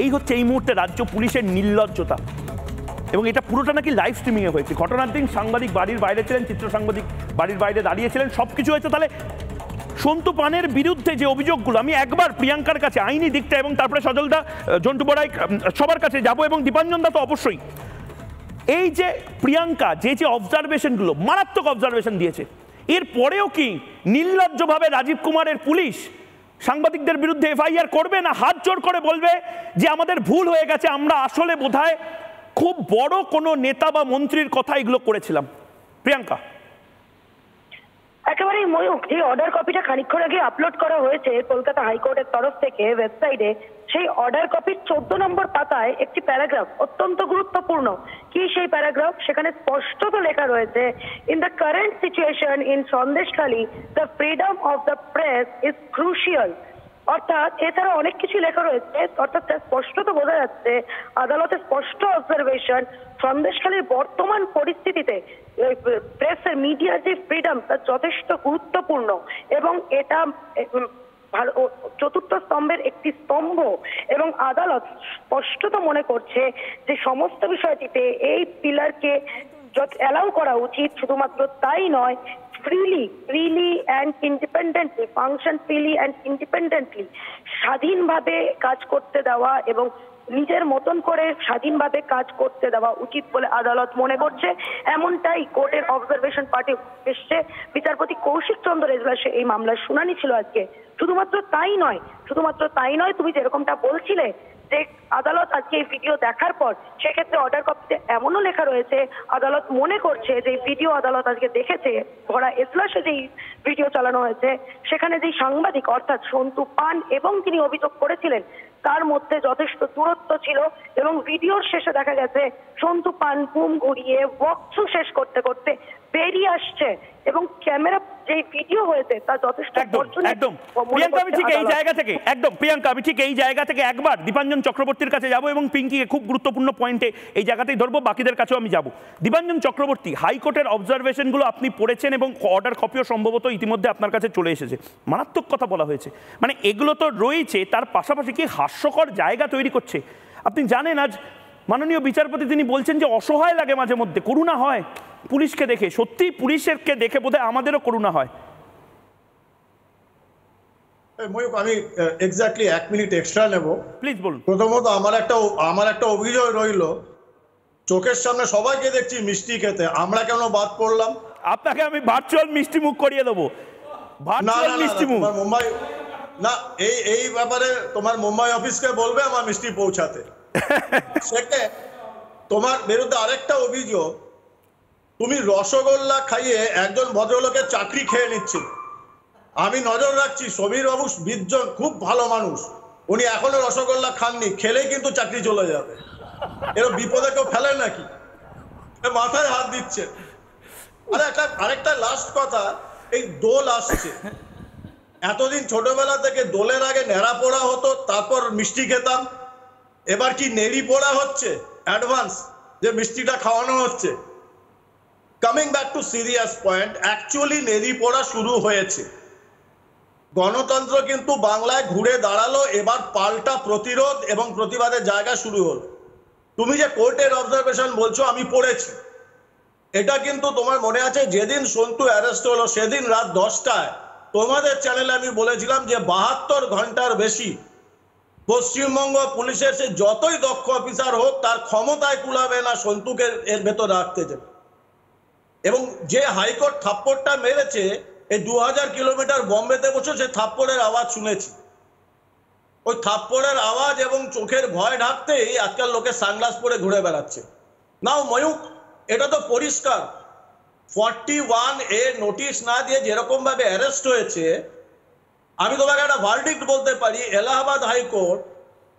এই হচ্ছে এই মুহূর্তে রাজ্য পুলিশের নির্লজ্জতা, এবং এটা পুরোটা নাকি লাইভ স্ট্রিমিংয়ে হয়েছে। ঘটনার দিন সাংবাদিক বাড়ির বাইরে ছিলেন, চিত্র সাংবাদিক বাড়ির বাইরে দাঁড়িয়েছিলেন, সব কিছু হয়েছে। তাহলে সন্তু পানের বিরুদ্ধে যে অভিযোগগুলো, আমি একবার প্রিয়াঙ্কার কাছে আইনি দিকটা এবং তারপরে সজলদা, জন্টু বড়াই সবার কাছে যাব, এবং দীপাঞ্জন দা তো অবশ্যই। এই যে প্রিয়াঙ্কা যে অবজারভেশনগুলো, মারাত্মক অবজারভেশন দিয়েছে, এর পরেও কি নির্লজ্জভাবে রাজীব কুমারের পুলিশ সাংবাদিকদের বিরুদ্ধে এফআইআর করবে, না হাত জোর করে বলবে যে আমাদের ভুল হয়ে গেছে, আমরা আসলে বোধহয় খুব বড় কোনো নেতা বা মন্ত্রীর কথা এগুলো করেছিলাম? প্রিয়াঙ্কা, একেবারে ময়ূক, যে অর্ডার কপিটা খানিকক্ষণ আগে আপলোড করা হয়েছে কলকাতা হাইকোর্টের তরফ থেকে ওয়েবসাইটে, সেই অর্ডার কপির 14 নম্বর পাতায় একটি প্যারাগ্রাফ অত্যন্ত গুরুত্বপূর্ণ। কি সেই প্যারাগ্রাফ? সেখানে স্পষ্টত লেখা রয়েছে, in the current situation in Sandeshkhali the freedom of the press is crucial. অর্থাৎ এছাড়া অনেক কিছু লেখা রয়েছে, অর্থাৎ স্পষ্টত বোঝা যাচ্ছে আদালতের স্পষ্ট অবজারভেশন, সন্দেশখালীর বর্তমান পরিস্থিতিতে প্রেসের মিডিয়ার যে ফ্রিডম তা যথেষ্ট গুরুত্বপূর্ণ, এবং এটা চতুর্থ স্তম্ভের একটি স্তম্ভ, এবং আদালত স্পষ্টত মনে করছে যে সমস্ত বিষয়টিতে এই পিলারকে অ্যালাউ করা উচিত। শুধুমাত্র তাই নয়, freely and independently, function freely and independently, স্বাধীনভাবে কাজ করতে দেওয়া এবং নিজের মতন করে স্বাধীনভাবে কাজ করতে দেওয়া উচিত বলে আদালত মনে করছে। এমনটাই কোর্টের অবজারভেশন পার্টি এসছে। বিচারপতি কৌশিক চন্দ্র এজলাসে এই মামলার শুনানি ছিল আজকে। শুধুমাত্র তাই নয়, তুমি যেরকমটা বলছিলে যে আদালত আজকে এই ভিডিও দেখার পর সেক্ষেত্রে অর্ডার কপিতে এমনও লেখা রয়েছে, আদালত মনে করছে যে ভিডিও আদালত আজকে দেখেছে, ভরা এজলাসে যেই ভিডিও চালানো হয়েছে সেখানে যেই সাংবাদিক অর্থাৎ সন্তু পান এবং তিনি অভিযোগ করেছিলেন তার মধ্যে যথেষ্ট দূরত্ব ছিল, এবং ভিডিওর শেষে দেখা গেছে সন্তু পান বুম ঘুরিয়ে বক্তব্য শেষ করতে করতে বেরিয়ে আসছে, এবং ক্যামেরা যে ভিডিও হয়েছে তা যথেষ্ট একদম প্রিয়াঙ্কা, আমি ঠিক এই জায়গা থেকে একবার দীপাঞ্জন চক্রবর্তীর কাছে যাব, এবং পিঙ্কিকে খুব গুরুত্বপূর্ণ পয়েন্টে এই জায়গাতেই ধরবো, বাকিদের কাছেও আমি যাব। দীপাঞ্জন চক্রবর্তী, হাইকোর্টের অবজারভেশনগুলো আপনি পড়েছেন এবং অর্ডার কপিও সম্ভবত ইতিমধ্যে আপনার কাছে চলে এসেছে। মারাত্মক কথা বলা হয়েছে, মানে এগুলো তো রয়েছে, তার পাশাপাশি কি হাস্যকর জায়গা তৈরি করছে। আপনি জানেন আজ মাননীয় বিচারপতি তিনি বলছেন যে অসহায় লাগে মাঝে মধ্যে, করুণা হয় পুলিশকে দেখে। সত্যি পুলিশকে দেখে বোধহয় আমাদেরও করুণা হয়। ময়ূক, আমি এক্স্যাক্টলি 1 মিনিট এক্সট্রা নেব। প্লিজ বলুন। প্রথমত আমার একটা অভিযোগ রইল, চোখের সামনে সবাইকে দেখছি মিষ্টি খেতে, আমরা কেন বাদ পড়লাম? আপনাকে আমি ভার্চুয়াল মিষ্টি মুখ করিয়ে দেবো। ভার্চুয়াল মিষ্টি মুখ মুম্বাই না, এই ব্যাপারে তোমার মুম্বাই অফিসকে বলবে আমার মিষ্টি পৌঁছাতে। সেকে তোমার বিরুদ্ধে আরেকটা অভিযোগ, তুমি রসগোল্লা খাইয়ে একজন ভদ্রলোকের চাকরি খেয়ে নিচ্ছিল। আমি নজর রাখছি, সমীর বাবু বিজ্জন খুব ভালো মানুষ, উনি এখনো রসগোল্লা খাননি, খেলেই কিন্তু চাকরি চলে যাবে। এর বিপদে কেউ ফেলে নাকি? মাথায় হাত দিচ্ছে। আরেকটা লাস্ট কথা, এই দোল আসছে, এতদিন ছোটবেলা থেকে দোলের আগে নেড়া পোড়া হতো, তারপর মিষ্টি খেতাম, এবার কি নেড়ি পোড়া হচ্ছে অ্যাডভান্স, যে মিষ্টিটা খাওয়ানো হচ্ছে। Coming back to serious point, actually নেড়ি পোড়া শুরু হয়েছে, গণতন্ত্র কিন্তু বাংলায় ঘুরে দাঁড়ালো, এবার পাল্টা প্রতিরোধ এবং প্রতিবাদের জায়গা শুরু হলো। তুমি যে কোর্টের অবজারভেশন বলছো, আমি পড়েছি, এটা কিন্তু তোমার মনে আছে যেদিন সন্তু অ্যারেস্ট হলো সেদিন রাত 10টায় তোমাদের চ্যানেলে আমি বলেছিলাম যে 72 ঘন্টার বেশি পশ্চিমবঙ্গ পুলিশের সে যতই দক্ষ অফিসার হোক তার ক্ষমতায় কুলাবে না সন্তুকে এর ভেতর রাখতে যাবে। এবং যে হাইকোর্ট থাপ্পড়টা মেরেছে, এই 2000 কিলোমিটার বম্বেতে বসে সে থাপ্পড়ের আওয়াজ শুনেছি। ওই থাপ্পড়ের আওয়াজ এবং চোখের ভয় ঢাকতেই আজকাল লোকে সানগ্লাস পরে ঘুরে বেড়াচ্ছে। নাও ময়ূক, এটা তো পরিষ্কার, 41A নোটিশ না দিয়ে যেরকম ভাবে অ্যারেস্ট হয়েছে, আমি তোমাকে একটা ভার্ডিক্ট বলতে পারি, এলাহাবাদ হাইকোর্ট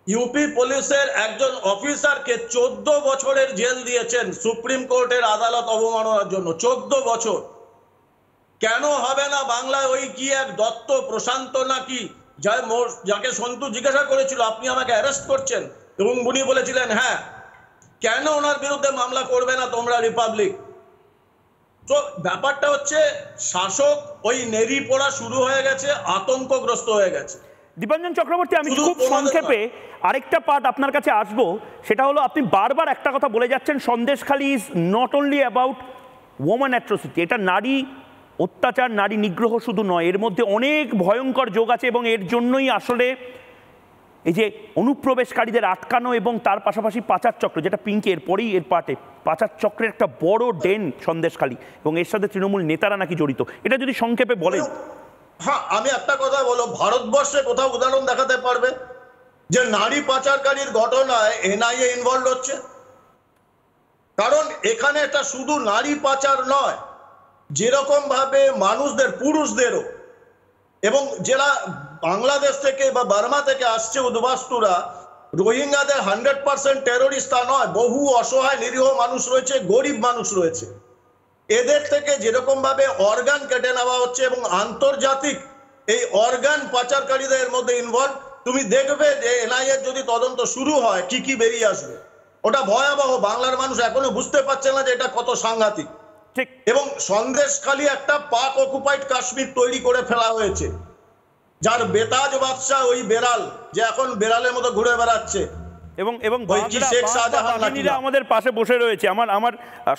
ইউপি পুলিশের একজন অফিসারকে 14 বছরের জেল দিয়েছেন সুপ্রিম কোর্টের আদালত অবমাননার জন্য। 14 বছর। কেন হবে না বাংলায় ওই কি এক দত্ত প্রশান্ত নাকি, যাকে সন্তু জিজ্ঞাসা করেছিল আপনি আমাকে অ্যারেস্ট করছেন, এবং উনি বলেছিলেন হ্যাঁ, কেন ওনার বিরুদ্ধে মামলা করবে না তোমরা রিপাবলিক? তো ব্যাপারটা হচ্ছে শাসক ওই নেড়ি পোড়া শুরু হয়ে গেছে, আতঙ্কগ্রস্ত হয়ে গেছে। দীপাঞ্জন চক্রবর্তী, আমি খুব সংক্ষেপে আরেকটা পার্ট আপনার কাছে আসবো, সেটা হলো আপনি বারবার একটা কথা বলে যাচ্ছেন, Sandeshkhali is not only about women atrocity, এটা নারী অত্যাচার, নারী নিগ্রহ শুধু নয়, এর মধ্যে অনেক ভয়ঙ্কর যোগ আছে, এবং এর জন্যই আসলে এই যে অনুপ্রবেশকারীদের আটকানো এবং তার পাশাপাশি পাচার চক্র, যেটা পিঙ্কি এর পরেই এর পার্টে, পাচার চক্রের একটা বড় ডেন সন্দেশখালী, এবং এর সাথে তৃণমূল নেতারা নাকি জড়িত, এটা যদি সংক্ষেপে বলেন। হ্যাঁ, আমি একটা কথা বলো, ভারতবর্ষে কোথাও উদাহরণ দেখাতে পারবে যে নারী পাচারকারীর ঘটনায় এনআইএ ইনভলভ হচ্ছে? কারণ এখানে এটা শুধু নারী পাচার নয়, যেরকম ভাবে মানুষদের, পুরুষদেরও, এবং যারা বাংলাদেশ থেকে বা বার্মা থেকে আসছে উদ্বাস্তুরা, রোহিঙ্গাদের 100% টেরোরিস্ট তা নয়, বহু অসহায় নিরীহ মানুষ রয়েছে, গরিব মানুষ রয়েছে, এদের থেকে যেরকম ভাবে অর্গান কেটে নেওয়া হচ্ছে এবং আন্তর্জাতিক এই অর্গান পাচারকারীদের মধ্যে ইনভলভ, তুমি দেখবে যে এনআইএ যদি তদন্ত শুরু হয় কি কি বেরিয়ে আসবে, ওটা ভয়াবহ। বাংলার মানুষ এখনো বুঝতে পারছে না যে এটা কত সাংঘাতিক। এবং সন্দেশখালী একটা পাক অকুপাইড কাশ্মীর তৈরি করে ফেলা হয়েছে, যার বেতাজ বাদশা ওই বেড়াল, যে এখন বেড়ালের মতো ঘুরে বেড়াচ্ছে, এবং বাঘিনীরা আমাদের পাশে বসে রয়েছে। আমার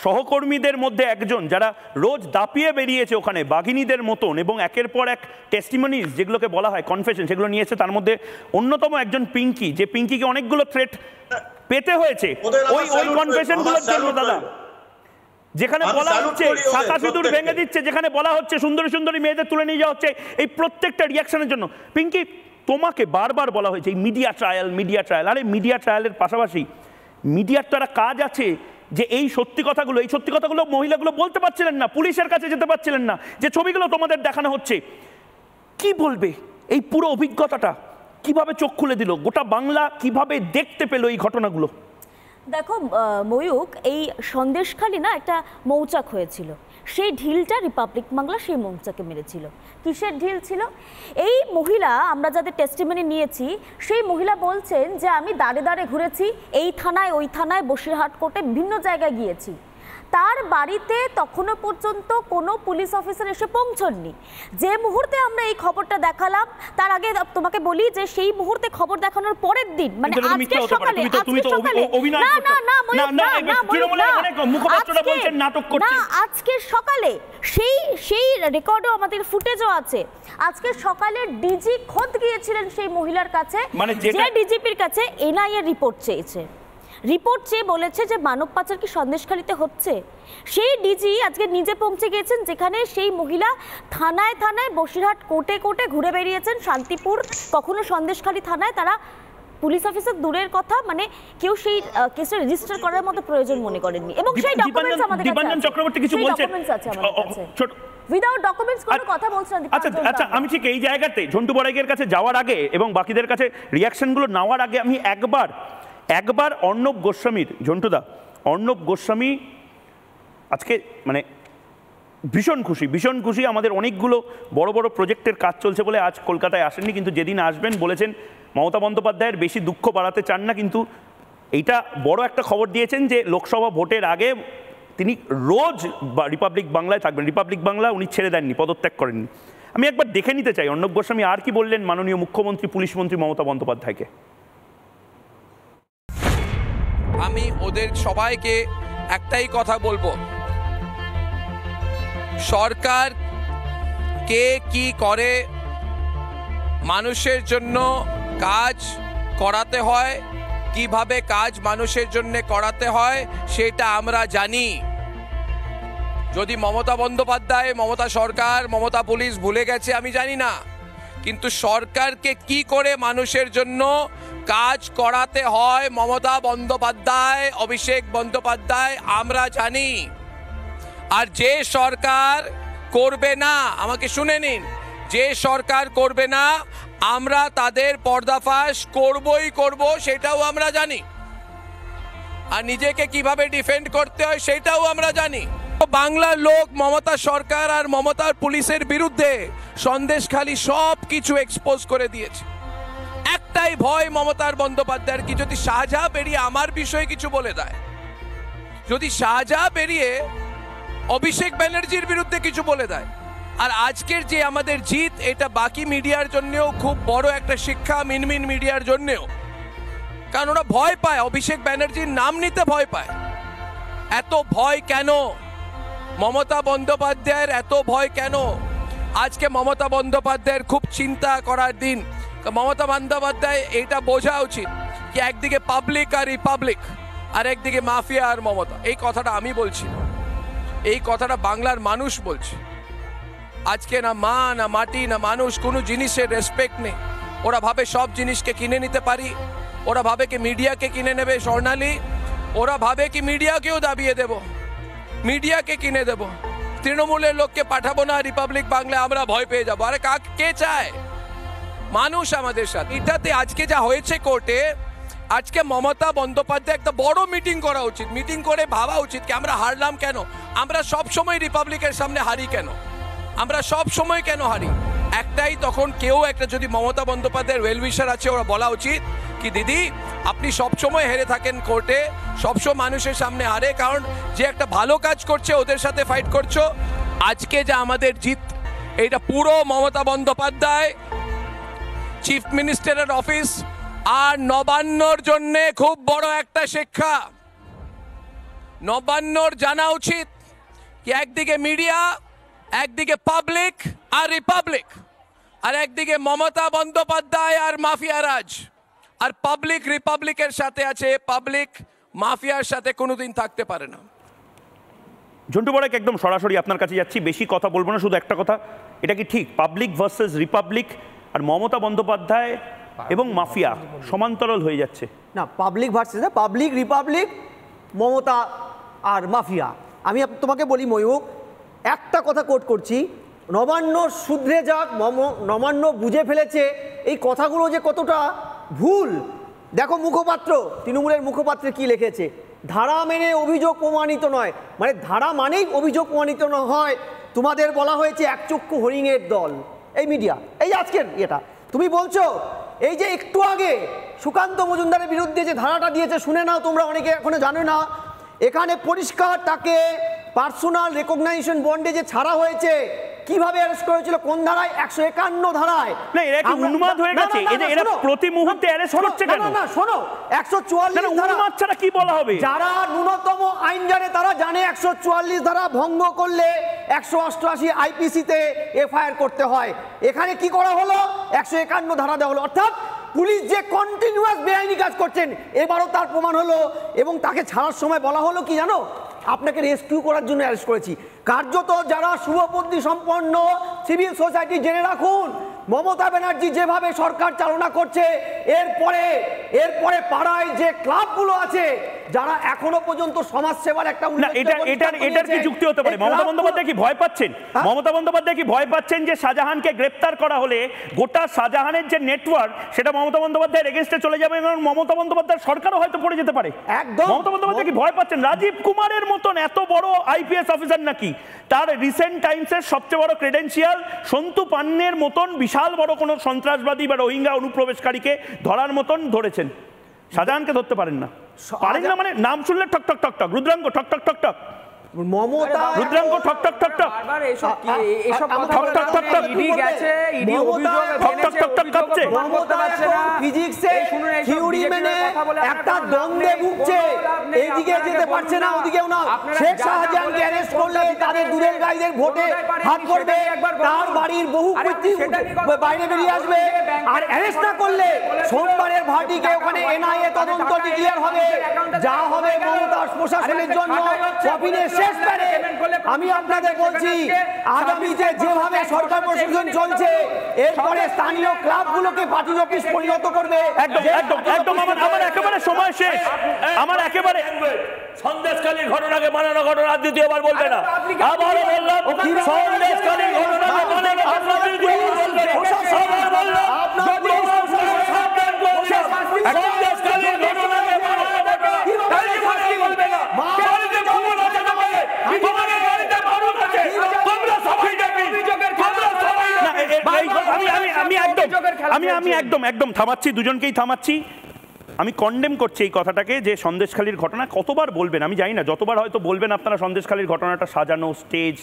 সহকর্মীদের মধ্যে একজন যারা রোজ দাপিয়ে বেরিয়েছে ওখানে বাঘিনীদের মতন, এবং একের পর এক টেস্টিমনিজ যেগুলোকে বলা হয় কনফেশন, সেগুলো নিয়েছে। তার মধ্যে অন্যতম একজন পিঙ্কি, যে পিঙ্কিকে অনেকগুলো থ্রেট পেতে হয়েছে ওই কনফেশনগুলোর জন্য। দাদা, যেখানে বলা হচ্ছে শাখা সিঁদুর ভেঙে দিচ্ছে, যেখানে বলা হচ্ছে সুন্দরী সুন্দরী মেয়েদের তুলে নিয়ে যাওয়া হচ্ছে, এই প্রত্যেকটা রিয়াকশনের জন্য পিঙ্কি তোমাকে বারবার বলা হয়েছে এই মিডিয়া ট্রায়াল, মিডিয়া ট্রায়াল। আরে মিডিয়া ট্রায়ালের পাশাপাশি মিডিয়ার তো একটা কাজ আছে, যে এই সত্যি কথাগুলো মহিলাগুলো বলতে পারছিলেন না, পুলিশের কাছে যেতে পারছিলেন না, যে ছবিগুলো তোমাদের দেখানো হচ্ছে। কি বলবে এই পুরো অভিজ্ঞতাটা, কিভাবে চোখ খুলে দিল গোটা বাংলা, কিভাবে দেখতে পেল এই ঘটনাগুলো? দেখো ময়ূক, এই সন্দেশখালী না একটা মৌচাক হয়েছিল, সেই ঢিলটা রিপাবলিক বাংলা সেই মৌচাকে মেরেছিল। কিসের ঢিল ছিল? এই মহিলা, আমরা যাদের টেস্টিমনি নিয়েছি, সেই মহিলা বলছেন যে আমি দাঁড়ে দাঁড়ে ঘুরেছি, এই থানায় ওই থানায়, বসিরহাট কোর্টে বিভিন্ন জায়গায় গিয়েছি। তার বাড়িতে তখনও পর্যন্ত কোনো পুলিশ অফিসার এসে পৌঁছননি। যে মুহূর্তে আমরা এই খবরটা দেখালাম, তার আগে তোমাকে বলি যে সেই মুহূর্তে খবর দেখানোর পরের দিন, মানে আজকে সকালে, আজকে সকালে সেই রেকর্ডও আমাদের ফুটেজও আছে। আজকে সকালে ডিজি খোদ গিয়েছিলেন সেই মহিলার কাছে, যে ডিজিপির কাছে এনআইএ রিপোর্ট চেয়েছে। রিপোর্ট চেয়ে বলেছে যে মানব পাচার কি সন্দেশখালীতে হচ্ছে। সেই ডিজি আজকে নিজে পৌঁছে গিয়েছেন, যেখানে সেই মহিলা থানায় থানায়, বসিরহাট কোর্টে কোর্টে ঘুরে বেরিয়েছেন, শান্তিপুর, কখনো সন্দেশখালী থানায়। তারা পুলিশ অফিসার দূরের কথা, মানে কেউ সেই কেসে রেজিস্টার করার মতো প্রয়োজন মনে করেননি। এবং সেই ডকুমেন্টস আমাদের কাছে আছে, চক্রবর্তী কিছু বলছেন উইদাউট ডকুমেন্টস কোনো কথা বলছেন না। আচ্ছা, আমি ঠিক এই জায়গাতে ঝন্টু বড়াইকের কাছে যাওয়ার আগে এবং বাকিদের কাছে রিয়াকশনগুলো নেওয়ার আগে আমি একবার অর্ণব গোস্বামীর, ঝন্টুদা, অর্ণব গোস্বামী আজকে মানে ভীষণ খুশি। আমাদের অনেকগুলো বড় বড় প্রজেক্টের কাজ চলছে বলে আজ কলকাতায় আসেননি, কিন্তু যেদিন আসবেন বলেছেন মমতা বন্দ্যোপাধ্যায়ের বেশি দুঃখ বাড়াতে চান না। কিন্তু এইটা বড় একটা খবর দিয়েছেন যে লোকসভা ভোটের আগে তিনি রোজ রিপাবলিক বাংলায় থাকবেন। রিপাবলিক বাংলা উনি ছেড়ে দেননি, পদত্যাগ করেননি। আমি একবার দেখে নিতে চাই অর্ণব গোস্বামী আর কি বললেন মাননীয় মুখ্যমন্ত্রী, পুলিশ মন্ত্রী মমতা বন্দ্যোপাধ্যায়কে। আমি ওদের সবাইকে একটাই কথা বলবো, সরকার কে কি করে মানুষের জন্য কাজ করাতে হয়, কিভাবে কাজ মানুষের জন্য করাতে হয় সেটা আমরা জানি। যদি মমতা বন্দ্যোপাধ্যায়, মমতা সরকার, মমতা পুলিশ ভুলে গেছে আমি জানি না, কিন্তু সরকারকে কি করে মানুষের জন্য কাজ করাতে হয় মমতা বন্দ্যোপাধ্যায়, অভিষেক বন্দ্যোপাধ্যায় আমরা জানি। আর যে সরকার করবে না, আমাকে শুনে নিন, যে সরকার করবে না আমরা তাদের পর্দাফাশ করবই করব, সেটাও আমরা জানি। আর নিজেকে কিভাবে ডিফেন্ড করতে হয় সেটাও আমরা জানি। বাংলার লোক মমতা সরকার আর মমতার পুলিশের বিরুদ্ধে সন্দেশখালী সব কিছু এক্সপোজ করে দিয়েছে। একটাই ভয় মমতার বন্দ্যোপাধ্যায়ের, কি যদি শাহজাহাঁ বেরিয়ে আমার বিষয়ে কিছু বলে দেয়, যদি শাহজাহাঁ বেরিয়ে অভিষেক ব্যানার্জির বিরুদ্ধে কিছু বলে দেয়। আর আজকের যে আমাদের জিত, এটা বাকি মিডিয়ার জন্যও খুব বড় একটা শিক্ষা, মিনমিন মিডিয়ার জন্যও, কারণ ওরা ভয় পায়, অভিষেক ব্যানার্জির নাম নিতে ভয় পায়। এত ভয় কেন মমতা বন্দ্যোপাধ্যায়ের, এত ভয় কেন? আজকে মমতা বন্দ্যোপাধ্যায়ের খুব চিন্তা করার দিন। মমতা বন্দ্যোপাধ্যায় এটা বোঝা উচিত কি একদিকে পাবলিক আর রিপাবলিক, আর একদিকে মাফিয়া আর মমতা। এই কথাটা আমি বলছি না, এই কথাটা বাংলার মানুষ বলছে। আজকে না মা, না মাটি, না মানুষ, কোনো জিনিসের রেসপেক্ট নেই। ওরা ভাবে সব জিনিসকে কিনে নিতে পারি, ওরা ভাবে কি মিডিয়াকে কিনে নেবে স্বর্ণালী, ওরা ভাবে কি মিডিয়াকেও দাবিয়ে দেব, মিডিয়াকে কিনে দেব, তৃণমূলের লোককে পাঠাবো না রিপাবলিক বাংলায়, আমরা ভয় পেয়ে যাবো। আরে কে চায়? মানুষ আমাদের সাথে। এটাতে আজকে যা হয়েছে কোর্টে, আজকে মমতা বন্দ্যোপাধ্যায় একটা বড় মিটিং করা উচিত, মিটিং করে ভাবা উচিত কি আমরা হারলাম কেন, আমরা সব সময় রিপাবলিকের সামনে হারি কেন, আমরা সব সময় কেন হারি। একটাই, তখন কেউ একটা যদি মমতা বন্দ্যোপাধ্যায়ের ওয়েলউইশার আছে, ওরা বলা উচিত কি দিদি আপনি সবসময় হেরে থাকেন কোর্টে, সবসময় মানুষের সামনে হারে, কারণ যে একটা ভালো কাজ করছে ওদের সাথে ফাইট করছো। আজকে যা আমাদের জিত, এটা পুরো মমতা বন্দ্যোপাধ্যায়, চিফ মিনিস্টারের অফিস আর নবান্নর জন্য খুব বড় একটা শিক্ষা। নবান্নর জানা উচিত কি একদিকে মিডিয়া, একদিকে পাবলিক আর রিপাবলিক, আর একদিকে মমতা বন্দ্যোপাধ্যায় আর মাফিয়া রাজ। আর পাবলিক রিপাবলিকের সাথে আছে, পাবলিক মাফিয়ার সাথে কোনোদিন থাকতে পারে না। ঝন্টু বড়াইক একদম সরাসরি আপনার কাছে যাচ্ছি, বেশি কথা বলবো না, শুধু একটা কথা, এটা কি ঠিক পাবলিক ভার্সেস রিপাবলিক আর মমতা বন্দ্যোপাধ্যায় এবং মাফিয়া সমান্তরাল হয়ে যাচ্ছে? না, পাবলিক ভার্সেস না, পাবলিক রিপাবলিক, মমতা আর মাফিয়া। আমি তোমাকে বলি ময়ূক, একটা কথা কোট করছি, নবান্ন শুধরে যাক, নবান্ন বুঝে ফেলেছে এই কথাগুলো যে কতটা ভুল। দেখো মুখপাত্র, তৃণমূলের মুখপাত্রে কি লিখেছে, ধারা মেনে অভিযোগ প্রমাণিত নয়, মানে ধারা মানেই অভিযোগ প্রমাণিত হয়। তোমাদের বলা হয়েছে একচক্ষু হরিণের দল, এই মিডিয়া, এই আজকের এটা তুমি বলছো। এই যে একটু আগে সুকান্ত মজুমদারের বিরুদ্ধে যে ধারাটা দিয়েছে, শুনে নাও তোমরা, অনেকে এখনো জানো না, এখানে পরিষ্কার তাকে পার্সোনাল রেকগনাইজেশন বন্ডে যে ছাড়া হয়েছে, কিভাবে অ্যারেস্ট করেছিল, কোন ধারায়? 151 ধারায়। না এরা কি উন্মাদ হয়ে গেছে? এরা প্রতি মুহূর্তে অ্যারেস্ট করছে কেন? না শোনো, 144 ধারা। উন্মাদ ছাড়া কি বলা হবে? যারা ন্যূনতম আইন জানে তারা জানে 144 ধারা ভঙ্গ করলে 188 আইপিসিতে এফআইআর করতে হয়। এখানে কি করা হলো? 151 ধারা দেওয়া হলো। অর্থাৎ পুলিশ যে কন্টিনিউয়াস বেআইনি কাজ করছেন এবারও তার প্রমাণ হলো। এবং তাকে ছাড়ার সময় বলা হলো কি জানো? আপনাকে রেস্কিউ করার জন্য অ্যারেস্ট করেছি। কার্যত যারা শুভবুদ্ধি সম্পন্ন সিভিল সোসাইটি জেনে রাখুন, মমতা ব্যানার্জি যেভাবে সরকার চালনা করছে, এরপরে পাড়ায় যে ক্লাবগুলো আছে যারা এখনো পর্যন্ত সমাজ সেবার একটা এটার কি যুক্তি হতে পারে? মমতা বন্দ্যোপাধ্যায় কি ভয় পাচ্ছেন? মমতা বন্দ্যোপাধ্যায় কি ভয় পাচ্ছেন যে শাহজাহানকে গ্রেপ্তার করা হলে গোটা শাহজাহানের যে নেটওয়ার্ক সেটা মমতা বন্দ্যোপাধ্যায়ের এগেইনস্টে চলে যাবে এবং মমতা বন্দ্যোপাধ্যায়ের সরকারও হয়তো পড়ে যেতে পারে? একদম। মমতা বন্দ্যোপাধ্যায় কি ভয় পাচ্ছেন? রাজীব কুমারের মতন এত বড় আইপিএস অফিসার নাকি, তার রিসেন্ট টাইমসের সবচেয়ে বড় ক্রেডেন্সিয়াল সন্তু পান্নের মতন বিশাল বড় কোনো সন্ত্রাসবাদী বা রোহিঙ্গা অনুপ্রবেশকারীকে ধরার মতন ধরেছেন, শাহজাহানকে ধরতে পারেন না? পারেন না মানে নাম শুনলে ঠক ঠক ঠক ঠক, রুদ্রাঙ্গ ঠক ঠক ঠক ঠক, মমতা রুদ্রাঙ্গ ঠক ঠক ঠক ঠক, বারবার এসব কথা ঠক ঠক ঠক ঠক, ইডি গেছে, ইডি অভিযোগ ঠক ঠক ঠক ঠক কাঁপছে। করতে পারছে না। ফিজিক্সে থিওরি মেনে একটা দ্বন্দ্বে ভুগছে, এইদিকে যেতে পারছে না ওদিকেও না। শেখ শাহজাহানকে অ্যারেস্ট করলে তাদের দুধের গাইদের ভোটে হাত করবে, তার বাড়ির বহু কৃতি বাইরে বেরিয়ে আসবে। আর অ্যারেস্ট না করলে সোমবারের ভাটিকে ওখানে এনআইএ তদন্ত ডিক্লেয়ার হবে, যা হবে মমতার প্রশাসনের জন্য কপিনের শেষ প্যারে। আমি আপনাদের বলছি আগামীতে যেভাবে সরকার প্রশাসন চলছে এরপরে স্থানীয় ক্লাবগুলোকে পার্টি অফিস পরিণত করবে। একদম একদম একদম। আমার একেবারে সময় শেষ, আমার একেবারে সন্দেশখালীর ঘটনাকে বানানো ঘটনা দ্বিতীয়বার বলবে না। আবারও বললাম সন্দেশখালীর ঘটনাকে বানানো ঘটনা দ্বিতীয়বার বলবে না। আবার বললাম সন্দেশখালীর ঘটনাকে বানানো ঘটনা দ্বিতীয়বার বলবে না। আমি একদম থামাচ্ছি, দুজনকেই থামাচ্ছি। আমি কন্ডেম করছি এই কথাটাকে যে সন্দেশখালীর ঘটনা কতবার বলবেন আমি জানি না, যতবার হয়তো বলবেন আপনারা সন্দেশখালীর ঘটনাটা সাজানো স্টেজ,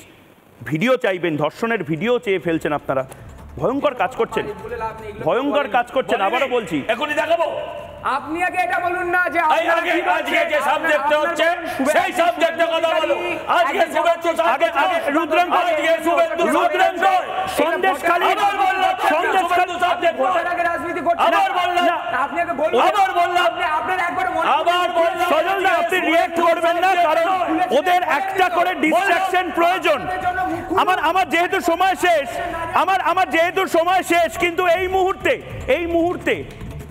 ভিডিও চাইবেন, ধর্ষণের ভিডিও চেয়ে ফেলছেন আপনারা। ভয়ঙ্কর কাজ করছেন, ভয়ঙ্কর কাজ করছেন। আবারও বলছি, এখনই দেখাবো। আপনি আগে এটা বলুন না যে আজকে যে সাবজেক্ট হচ্ছে সেই সাবজেক্টে কথা বলুন। আজকে শুভেচ্ছু আগে রুদ্রাঙ্গ, আজকে শুভেচ্ছু রুদ্রাঙ্গ সন্দেশখালী সাবজেক্ট আগে রাজনীতি করছেন। আবার বললাম আপনি আগে বলুন, আবার বললাম আপনি আপনার একবার মনে আবার বললাম সজলদা আপনি রিঅ্যাক্ট করবেন না, কারণ ওদের একটা করে ডিস্ট্রাকশন প্রয়োজন। আমার যেহেতু সময় শেষ, আমার যেহেতু সময় শেষ, কিন্তু এই মুহূর্তে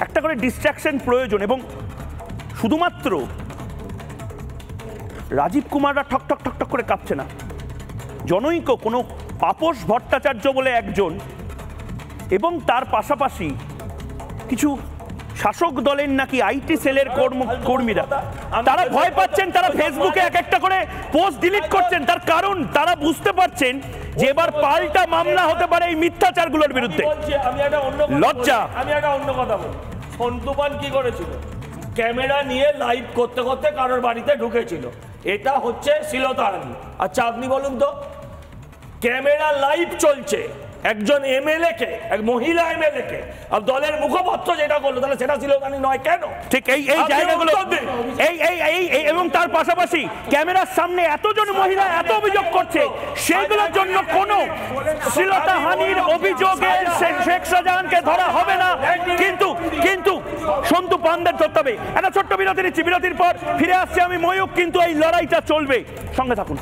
একটা করে ডিস্ট্রাকশন প্রয়োজন। এবং শুধুমাত্র রাজীব কুমাররা ঠক ঠক ঠক ঠক করে কাঁপছে না, জনৈক কোনো তাপস ভট্টাচার্য বলে একজন এবং তার পাশাপাশি কিছু শাসক দলের নাকি আইটি সেলের কর্মীরা তারা ভয় পাচ্ছেন, তারা ফেসবুকে এক একটা করে পোস্ট ডিলিট করছেন। তার কারণ তারা বুঝতে পারছেন যে এবার পাল্টা মামলা হতে পারে এই মিথ্যাচারগুলোর বিরুদ্ধে। লজ্জা। আমি একটা অন্য কথা বলি, সন্তুপান কি করেছিল? ক্যামেরা নিয়ে লাইভ করতে করতে কারোর বাড়িতে ঢুকেছিল, এটা হচ্ছে শ্লীলতাহানি। আচ্ছা আপনি বলুন তো, ক্যামেরা লাইভ চলছে, একজন এমএলএ কে, এক মহিলা এমএলএ কে আর দলের মুখপাত্র যেটা করলো, তাহলে সেটা শ্লীলতাহানি নয় কেন? ঠিক এই জায়গাগুলো এবং তার পাশাপাশি ক্যামেরার সামনে এতজন মহিলা এত অভিযোগ করছে, সেইগুলোর জন্য কোনো শ্লীলতাহানির অভিযোগে শেখ শাহজাহানকে ধরা হবে না, কিন্তু সন্তু পানদের ধরতে হবে। একটা ছোট্ট বিরতি নিচ্ছি, বিরতির পর ফিরে আসছে আমি ময়ূক, কিন্তু এই লড়াইটা চলবে, সঙ্গে থাকুন।